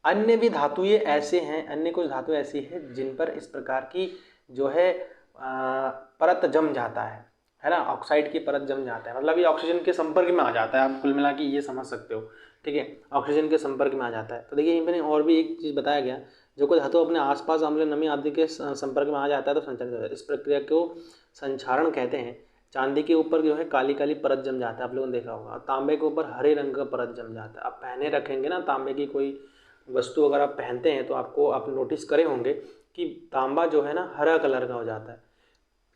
अन्य भी धातुएं ऐसे हैं, अन्य कुछ धातुएं ऐसी हैं जिन पर इस प्रकार की जो है परत जम जाता है ना, ऑक्साइड की परत जम जाता है, मतलब ये ऑक्सीजन के संपर्क में आ जाता है, आप कुल मिला के ये समझ सकते हो। ठीक है, ऑक्सीजन के संपर्क में आ जाता है। तो देखिए यहीं पर और भी एक चीज़ बताया गया, जो कोई धातु अपने आसपास अम्ल, नमी आदि के संपर्क में आ जाता है तो संचारित हो जाता है। इस प्रक्रिया को संक्षारण कहते हैं। चांदी के ऊपर जो है काली काली परत जम जाता है, आप लोगों ने देखा होगा, तांबे के ऊपर हरे रंग का परत जम जाता है। आप पहने रखेंगे ना तांबे की कोई वस्तु अगर आप पहनते हैं तो आपको आप नोटिस करे होंगे कि तांबा जो है ना हरा कलर का हो जाता है।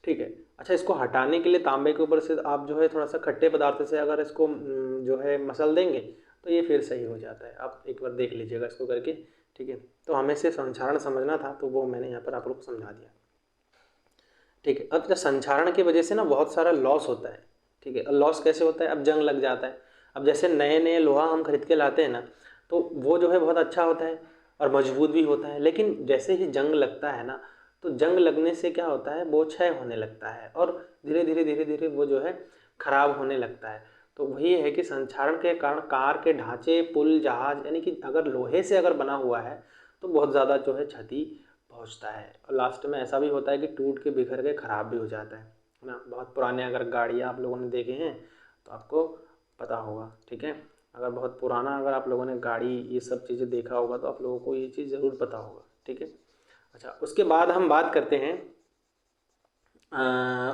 ठीक है, अच्छा इसको हटाने के लिए तांबे के ऊपर से आप जो है थोड़ा सा खट्टे पदार्थ से अगर इसको जो है मसल देंगे तो ये फिर सही हो जाता है। आप एक बार देख लीजिएगा इसको करके। ठीक है, तो हमें से संक्षारण समझना था तो वो मैंने यहाँ पर आप लोग को समझा दिया। ठीक है, अब संक्षारण की वजह से ना बहुत सारा लॉस होता है। ठीक है, लॉस कैसे होता है, अब जंग लग जाता है। अब जैसे नए नए लोहा हम खरीद के लाते हैं ना तो वो जो है बहुत अच्छा होता है और मजबूत भी होता है, लेकिन जैसे ही जंग लगता है ना तो जंग लगने से क्या होता है, वो क्षय होने लगता है और धीरे धीरे वो जो है खराब होने लगता है। तो वही है कि संक्षारण के कारण कार के ढांचे, पुल, जहाज, यानी कि अगर लोहे से अगर बना हुआ है तो बहुत ज़्यादा जो है क्षति पहुंचता है और लास्ट में ऐसा भी होता है कि टूट के बिखर के ख़राब भी हो जाता है ना। बहुत पुराने अगर गाड़ियाँ आप लोगों ने देखे हैं तो आपको पता होगा। ठीक है, अगर बहुत पुराना अगर आप लोगों ने गाड़ी ये सब चीज़ें देखा होगा तो आप लोगों को ये चीज़ ज़रूर पता होगा। ठीक है, अच्छा उसके बाद हम बात करते हैं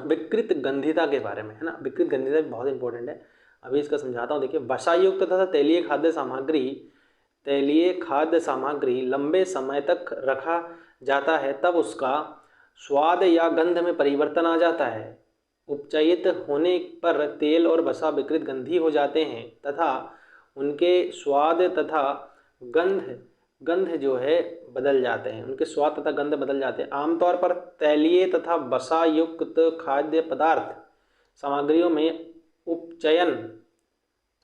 विकृत गंधिता के बारे में, है ना। विकृत गंधिता भी बहुत इंपॉर्टेंट है, अभी इसका समझाता हूँ। देखिए, वसायुक्त तथा तैलीय खाद्य सामग्री लंबे समय तक रखा जाता है तब उसका स्वाद या गंध में परिवर्तन आ जाता है। उपचयित होने पर तेल और वसा विकृत गंधी हो जाते हैं तथा उनके स्वाद तथा गंध जो है बदल जाते हैं, उनके स्वाद तथा गंध बदल जाते हैं। आमतौर पर तैलीय तथा वसा युक्त खाद्य पदार्थ सामग्रियों में उपचयन,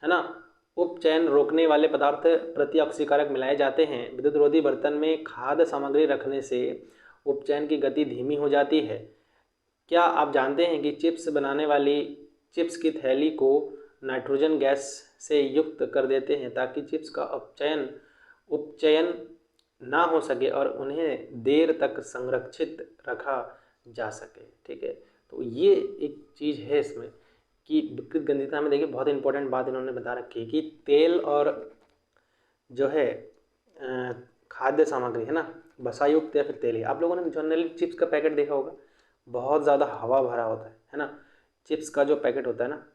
है ना, उपचयन रोकने वाले पदार्थ प्रतिऑक्सीकारक मिलाए जाते हैं। विद्युत रोधी बर्तन में खाद्य सामग्री रखने से उपचयन की गति धीमी हो जाती है। क्या आप जानते हैं कि चिप्स बनाने वाली चिप्स की थैली को नाइट्रोजन गैस से युक्त कर देते हैं ताकि चिप्स का उपचयन ना हो सके और उन्हें देर तक संरक्षित रखा जा सके। ठीक है, तो ये एक चीज़ है इसमें कि विकृत गंधिता में देखिए बहुत इंपॉर्टेंट बात इन्होंने बता रखी है कि तेल और जो है खाद्य सामग्री, है ना, वसायुक्त या फिर तेल है। आप लोगों ने जनरली चिप्स का पैकेट देखा होगा, बहुत ज़्यादा हवा भरा होता है ना। चिप्स का जो पैकेट होता है ना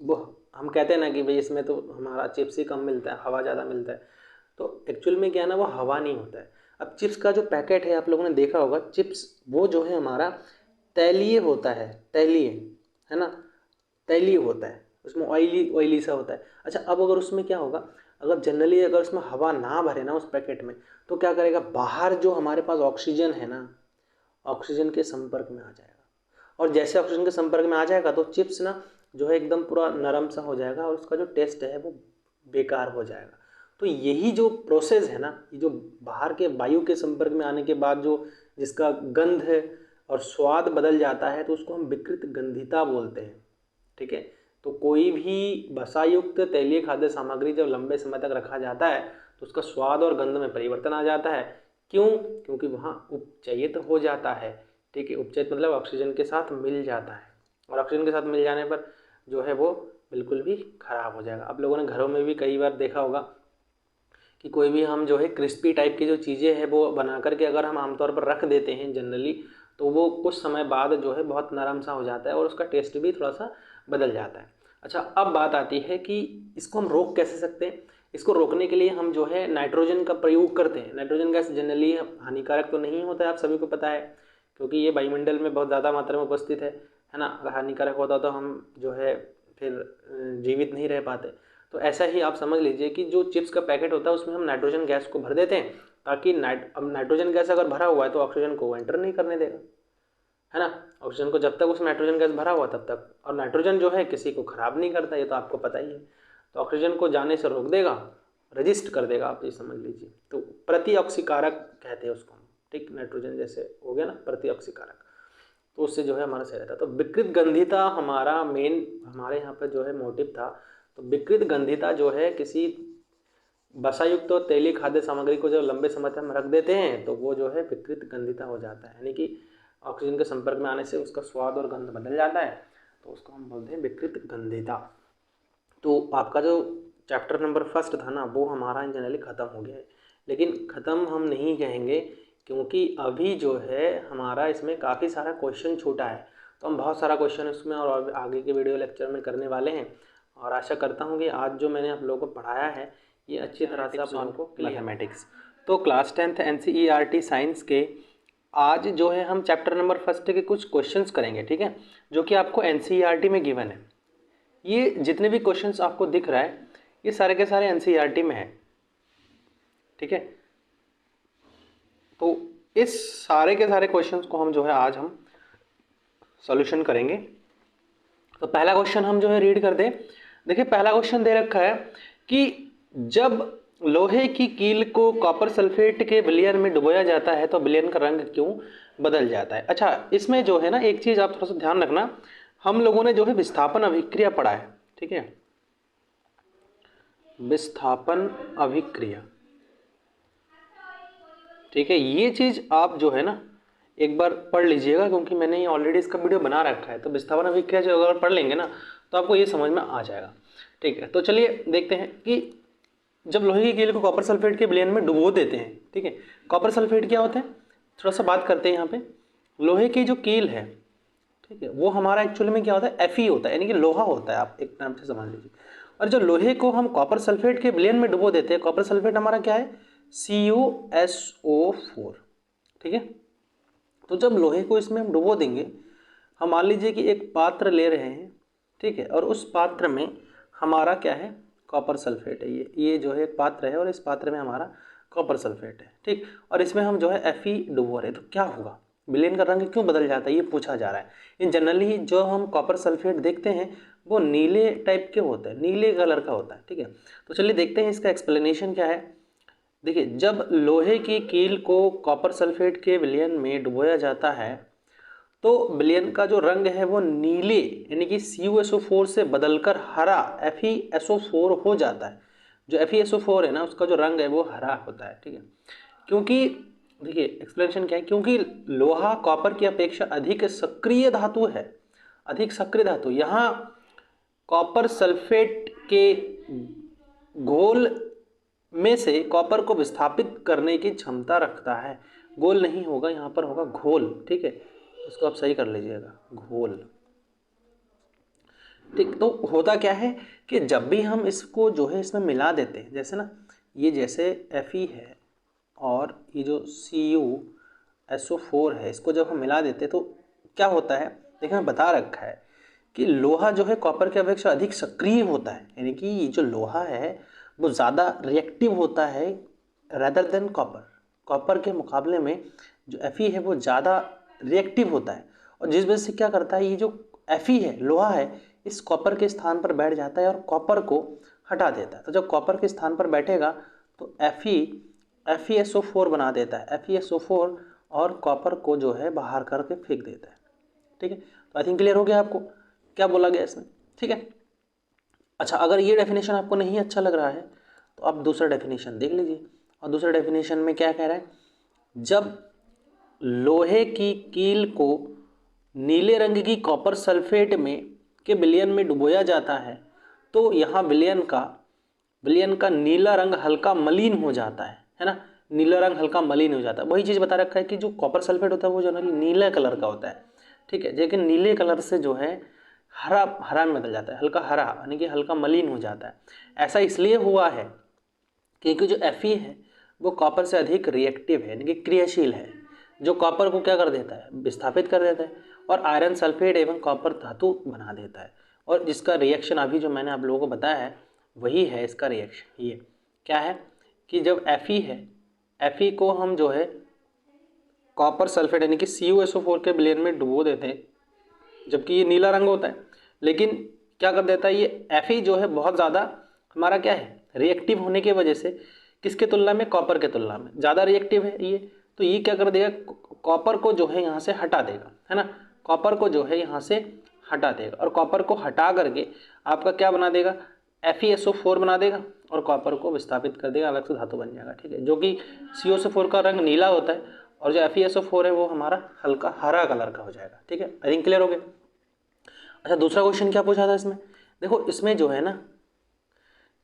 वो हम कहते हैं ना कि भाई इसमें तो हमारा चिप्स ही कम मिलता है, हवा ज़्यादा मिलता है, तो एक्चुअल में क्या है ना वो हवा नहीं होता है। अब चिप्स का जो पैकेट है आप लोगों ने देखा होगा, चिप्स वो जो है हमारा तैलीय होता है, तैलीय, है ना, तैलीय होता है, उसमें ऑयली सा होता है। अच्छा, अब अगर उसमें क्या होगा, अगर जनरली अगर उसमें हवा ना भरे ना उस पैकेट में तो क्या करेगा, बाहर जो हमारे पास ऑक्सीजन है ना, ऑक्सीजन के संपर्क में आ जाएगा, और जैसे ऑक्सीजन के संपर्क में आ जाएगा तो चिप्स ना जो है एकदम पूरा नरम सा हो जाएगा और उसका जो टेस्ट है वो बेकार हो जाएगा। तो यही जो प्रोसेस है ना, ये जो बाहर के वायु के संपर्क में आने के बाद जो जिसका गंध है और स्वाद बदल जाता है, तो उसको हम विकृत गंधिता बोलते हैं। ठीक है, तो कोई भी वसायुक्त तैलीय खाद्य सामग्री जब लंबे समय तक रखा जाता है तो उसका स्वाद और गंध में परिवर्तन आ जाता है। क्यों? क्योंकि वहाँ उपचयित हो जाता है। ठीक है, उपचयित मतलब ऑक्सीजन के साथ मिल जाता है, और ऑक्सीजन के साथ मिल जाने पर जो है वो बिल्कुल भी खराब हो जाएगा। आप लोगों ने घरों में भी कई बार देखा होगा कि कोई भी हम जो है क्रिस्पी टाइप की जो चीज़ें हैं वो बना करके अगर हम आमतौर पर रख देते हैं जनरली, तो वो कुछ समय बाद जो है बहुत नरम सा हो जाता है और उसका टेस्ट भी थोड़ा सा बदल जाता है। अच्छा, अब बात आती है कि इसको हम रोक कैसे सकते हैं। इसको रोकने के लिए हम जो है नाइट्रोजन का प्रयोग करते हैं। नाइट्रोजन गैस जनरली हानिकारक तो नहीं होता है, आप सभी को पता है, क्योंकि ये वायुमंडल में बहुत ज़्यादा मात्रा में उपस्थित है ना। अगर हानिकारक होता तो हम जो है फिर जीवित नहीं रह पाते। तो ऐसा ही आप समझ लीजिए कि जो चिप्स का पैकेट होता है उसमें हम नाइट्रोजन गैस को भर देते हैं, ताकि अब नाइट्रोजन गैस अगर भरा हुआ है तो ऑक्सीजन को एंटर नहीं करने देगा, है ना। ऑक्सीजन को जब तक उसमें नाइट्रोजन गैस भरा हुआ तब तक, और नाइट्रोजन जो है किसी को खराब नहीं करता, ये तो आपको पता ही है। तो ऑक्सीजन को जाने से रोक देगा, रजिस्ट कर देगा, आप ये समझ लीजिए। तो प्रतिऑक्सीकारक कहते हैं उसको हम। ठीक, नाइट्रोजन जैसे हो गया ना प्रतिऑक्सीकारक, तो उससे जो है हमारा सही रहता है। तो विकृत गंधिता हमारा मेन हमारे यहाँ पर जो है मोटिव था। तो विकृत गंधिता जो है किसी वसायुक्त और तैलीय खाद्य सामग्री को जब लंबे समय तक हम रख देते हैं तो वो जो है विकृत गंधिता हो जाता है, यानी कि ऑक्सीजन के संपर्क में आने से उसका स्वाद और गंध बदल जाता है, तो उसको हम बोलते हैं विकृत गंधिता। तो आपका जो चैप्टर नंबर फर्स्ट था ना, वो हमारा जनरली ख़त्म हो गया है, लेकिन ख़त्म हम नहीं कहेंगे, क्योंकि अभी जो है हमारा इसमें काफ़ी सारा क्वेश्चन छूटा है। तो हम बहुत सारा क्वेश्चन इसमें और आगे के वीडियो लेक्चर में करने वाले हैं, और आशा करता हूँ कि आज जो मैंने आप लोगों को पढ़ाया है ये अच्छी तरह से आप लोगों को मैथमेटिक्स। तो क्लास 10th NCERT साइंस के आज जो है हम चैप्टर नंबर फर्स्ट के कुछ क्वेश्चंस करेंगे, ठीक है, जो कि आपको NCERT में गिवन है। ये जितने भी क्वेश्चंस आपको दिख रहा है ये सारे के सारे NCERT में है, ठीक है। तो इस सारे के सारे क्वेश्चंस को हम जो है आज हम सॉल्यूशन करेंगे। तो पहला क्वेश्चन हम जो है रीड कर दें। देखिए, पहला क्वेश्चन दे रखा है कि जब लोहे की कील को कॉपर सल्फेट के विलयन में डुबोया जाता है तो विलयन का रंग क्यों बदल जाता है। अच्छा, इसमें जो है ना एक चीज़ आप थोड़ा सा ध्यान रखना, हम लोगों ने जो है विस्थापन अभिक्रिया पढ़ा है, ठीक है, विस्थापन अभिक्रिया, ठीक है। ये चीज़ आप जो है ना एक बार पढ़ लीजिएगा, क्योंकि मैंने ये ऑलरेडी इसका वीडियो बना रखा है। तो विस्थापन अभिक्रिया जो अगर पढ़ लेंगे ना तो आपको ये समझ में आ जाएगा, ठीक है। तो चलिए देखते हैं कि जब लोहे की कील को कॉपर सल्फेट के विलयन में डुबो देते हैं, ठीक है। कॉपर सल्फेट क्या होता है, थोड़ा सा बात करते हैं यहाँ पे। लोहे की जो कील है, ठीक है, वो हमारा एक्चुअली में क्या होता है, Fe होता है, यानी कि लोहा होता है, आप एक नाम से समझ लीजिए। और जो लोहे को हम कॉपर सल्फेट के विलयन में डुबो देते हैं, कॉपर सल्फेट हमारा क्या है, CuSO4, ठीक है। तो जब लोहे को इसमें हम डुबो देंगे, हम मान लीजिए कि एक पात्र ले रहे हैं, ठीक है, और उस पात्र में हमारा क्या है, कॉपर सल्फेट है। ये जो है एक पात्र है और इस पात्र में हमारा कॉपर सल्फेट है, ठीक। और इसमें हम जो है Fe डुबो रहे हैं, तो क्या होगा, विलयन का रंग क्यों बदल जाता है, ये पूछा जा रहा है। इन जनरली जो हम कॉपर सल्फेट देखते हैं वो नीले टाइप के होते हैं, नीले कलर का होता है, ठीक है। तो चलिए देखते हैं इसका एक्सप्लेनेशन क्या है। देखिए, जब लोहे की कील को कॉपर सल्फेट के विलयन में डुबोया जाता है तो विलयन का जो रंग है वो नीले यानी कि CuSO4 से बदलकर हरा FeSO4 हो जाता है। जो FeSO4 है ना उसका जो रंग है वो हरा होता है, ठीक है। क्योंकि देखिए एक्सप्लेनेशन क्या है, क्योंकि लोहा कॉपर की अपेक्षा अधिक सक्रिय धातु है, अधिक सक्रिय धातु। यहाँ कॉपर सल्फेट के घोल में से कॉपर को विस्थापित करने की क्षमता रखता है। घोल नहीं होगा, यहाँ पर होगा घोल, ठीक है, इसको आप सही कर लीजिएगा, घोल, ठीक। तो होता क्या है कि जब भी हम इसको जो है इसमें मिला देते हैं, जैसे ना ये जैसे Fe है और ये जो CuSO4 है, इसको जब हम मिला देते हैं तो क्या होता है, देखिए मैं बता रखा है कि लोहा जो है कॉपर की अपेक्षा अधिक सक्रिय होता है, यानी कि ये जो लोहा है वो ज़्यादा रिएक्टिव होता है रेदर देन कॉपर। कॉपर के मुकाबले में जो Fe है वो ज़्यादा रिएक्टिव होता है और जिस वजह से क्या करता है, ये जो Fe है, लोहा है, इस कॉपर के स्थान पर बैठ जाता है और कॉपर को हटा देता है। तो जब कॉपर के स्थान पर बैठेगा तो FeSO4 बना देता है, FeSO4, और कॉपर को जो है बाहर करके फेंक देता है। ठीक है, तो आई थिंक क्लियर हो गया आपको क्या बोला गया इसमें। ठीक है, अच्छा, अगर ये डेफिनेशन आपको नहीं अच्छा लग रहा है तो आप दूसरा डेफिनेशन देख लीजिए। और दूसरे डेफिनेशन में क्या कह रहा है, जब लोहे की कील को नीले रंग की कॉपर सल्फेट में के विलयन में डुबोया जाता है तो यहाँ विलयन का नीला रंग हल्का मलिन हो जाता है ना, नीला रंग हल्का मलिन हो जाता है। वही चीज़ बता रखा है कि जो कॉपर सल्फेट होता है वो जनरली नीले कलर का होता है। ठीक है, लेकिन नीले कलर से जो है हरा में बदल जाता है, हल्का हरा, यानी कि हल्का मलिन हो जाता है। ऐसा इसलिए हुआ है क्योंकि जो Fe है वो कॉपर से अधिक रिएक्टिव है, यानी कि क्रियाशील है, जो कॉपर को क्या कर देता है, विस्थापित कर देता है और आयरन सल्फेट एवं कॉपर धातु बना देता है। और जिसका रिएक्शन अभी जो मैंने आप लोगों को बताया है वही है इसका रिएक्शन। ये क्या है कि जब Fe है, Fe को हम जो है कॉपर सल्फेट यानी कि CuSO4 के विलयन में डुबो देते हैं, जबकि ये नीला रंग होता है, लेकिन क्या कर देता है ये Fe जो है बहुत ज़्यादा हमारा क्या है, रिएक्टिव होने की वजह से किसके तुलना में, कॉपर के तुलना में ज़्यादा रिएक्टिव है ये, तो ये क्या कर देगा, कॉपर को जो है यहाँ से हटा देगा, है ना, कॉपर को जो है यहाँ से हटा देगा और कॉपर को हटा करके आपका क्या बना देगा, FeSO4 बना देगा और कॉपर को विस्थापित कर देगा, अलग से धातु बन जाएगा। ठीक है, जो कि CuSO4 का रंग नीला होता है और जो FeSO4 है वो हमारा हल्का हरा कलर का हो जाएगा। ठीक है, आई थिंक क्लियर हो गया। अच्छा, दूसरा क्वेश्चन क्या पूछा था इसमें, देखो इसमें जो है ना,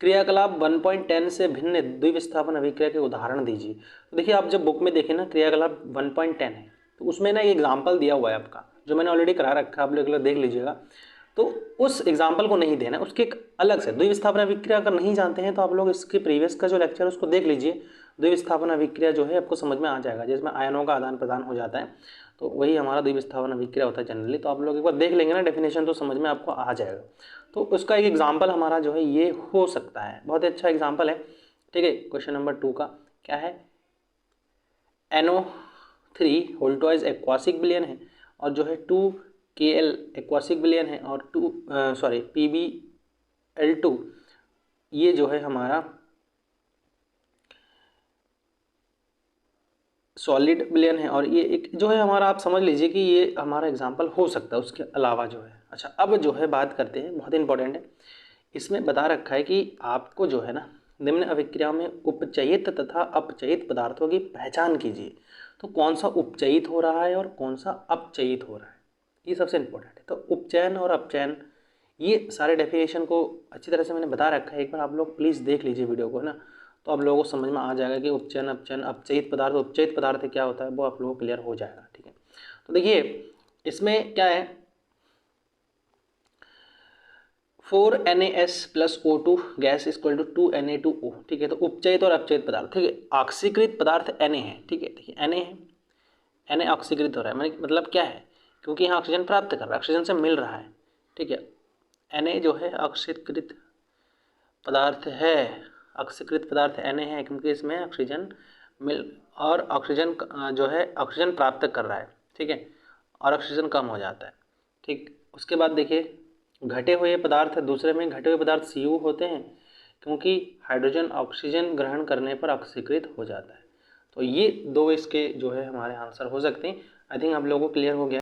क्रियाकलाप 1.10 से भिन्न द्विविस्थापन अभिक्रिया के उदाहरण दीजिए। तो देखिए आप जब बुक में देखें ना क्रियाकलाप 1.10 है तो उसमें ना एक एग्जाम्पल दिया हुआ है आपका, जो मैंने ऑलरेडी करा रखा है, आप लोग देख लीजिएगा। तो उस एग्जाम्पल को नहीं देना, उसके एक अलग से द्विविस्थापन अभिक्रिया अगर नहीं जानते हैं तो आप लोग इसके प्रीवियस का जो लेक्चर है उसको देख लीजिए। द्विविस्थापन अभिक्रिया जो है आपको समझ में आ जाएगा, जिसमें आयनों का आदान प्रदान हो जाता है, तो वही हमारा द्विविस्थापन अभिक्रिया होता है जनरली। तो आप लोग एक बार देख लेंगे ना डेफिनेशन तो समझ में आपको आ जाएगा। तो उसका एक एग्जाम्पल हमारा जो है ये हो सकता है, बहुत ही अच्छा एग्जाम्पल है। ठीक है, क्वेश्चन नंबर 2 का क्या है, NO3 होल्टोइज एक्वासिक विलयन है और जो है 2Kl एक्वासिक विलयन है और PbL2 ये जो है हमारा सॉलिड विलयन है और ये एक जो है हमारा, आप समझ लीजिए कि ये हमारा एग्जाम्पल हो सकता है उसके अलावा जो है। अच्छा, अब जो है बात करते हैं, बहुत इंपॉर्टेंट है, इसमें बता रखा है कि आपको जो है ना निम्न अभिक्रिया में उपचयित तथा अपचयित पदार्थों की पहचान कीजिए। तो कौन सा उपचयित हो रहा है और कौन सा अपचयित हो रहा है, ये सबसे इंपॉर्टेंट है। तो उपचयन और अपचयन ये सारे डेफिनेशन को अच्छी तरह से मैंने बता रखा है, एक बार आप लोग प्लीज़ देख लीजिए वीडियो को, है ना, तो आप लोगों को समझ में आ जाएगा कि उपचयन, अपचयन, अपचयित पदार्थ क्या होता है, वो आप लोगों को क्लियर हो जाएगा। ठीक है, तो देखिए इसमें क्या है, 4NaS + O2 गैस = 2Na2O। ठीक है, तो उपचयित और अपचयित पदार्थ, ठीक है, ऑक्सीकृत पदार्थ Na है। ठीक है, देखिए Na है, Na ऑक्सीकृत हो रहा है, मतलब क्या है, क्योंकि यहाँ ऑक्सीजन प्राप्त कर रहा है, ऑक्सीजन से मिल रहा है। ठीक है, Na जो है ऑक्सीकृत पदार्थ है, ऑक्सीकृत पदार्थ Na है क्योंकि इसमें ऑक्सीजन और ऑक्सीजन जो है ऑक्सीजन प्राप्त कर रहा है। ठीक है, और ऑक्सीजन कम हो जाता है। ठीक, उसके बाद देखिए घटे हुए पदार्थ, दूसरे में घटे हुए पदार्थ Cu होते हैं क्योंकि हाइड्रोजन ऑक्सीजन ग्रहण करने पर ऑक्सीकृत हो जाता है। तो ये दो इसके जो है हमारे आंसर हो सकते हैं। आई थिंक आप लोगों को क्लियर हो गया।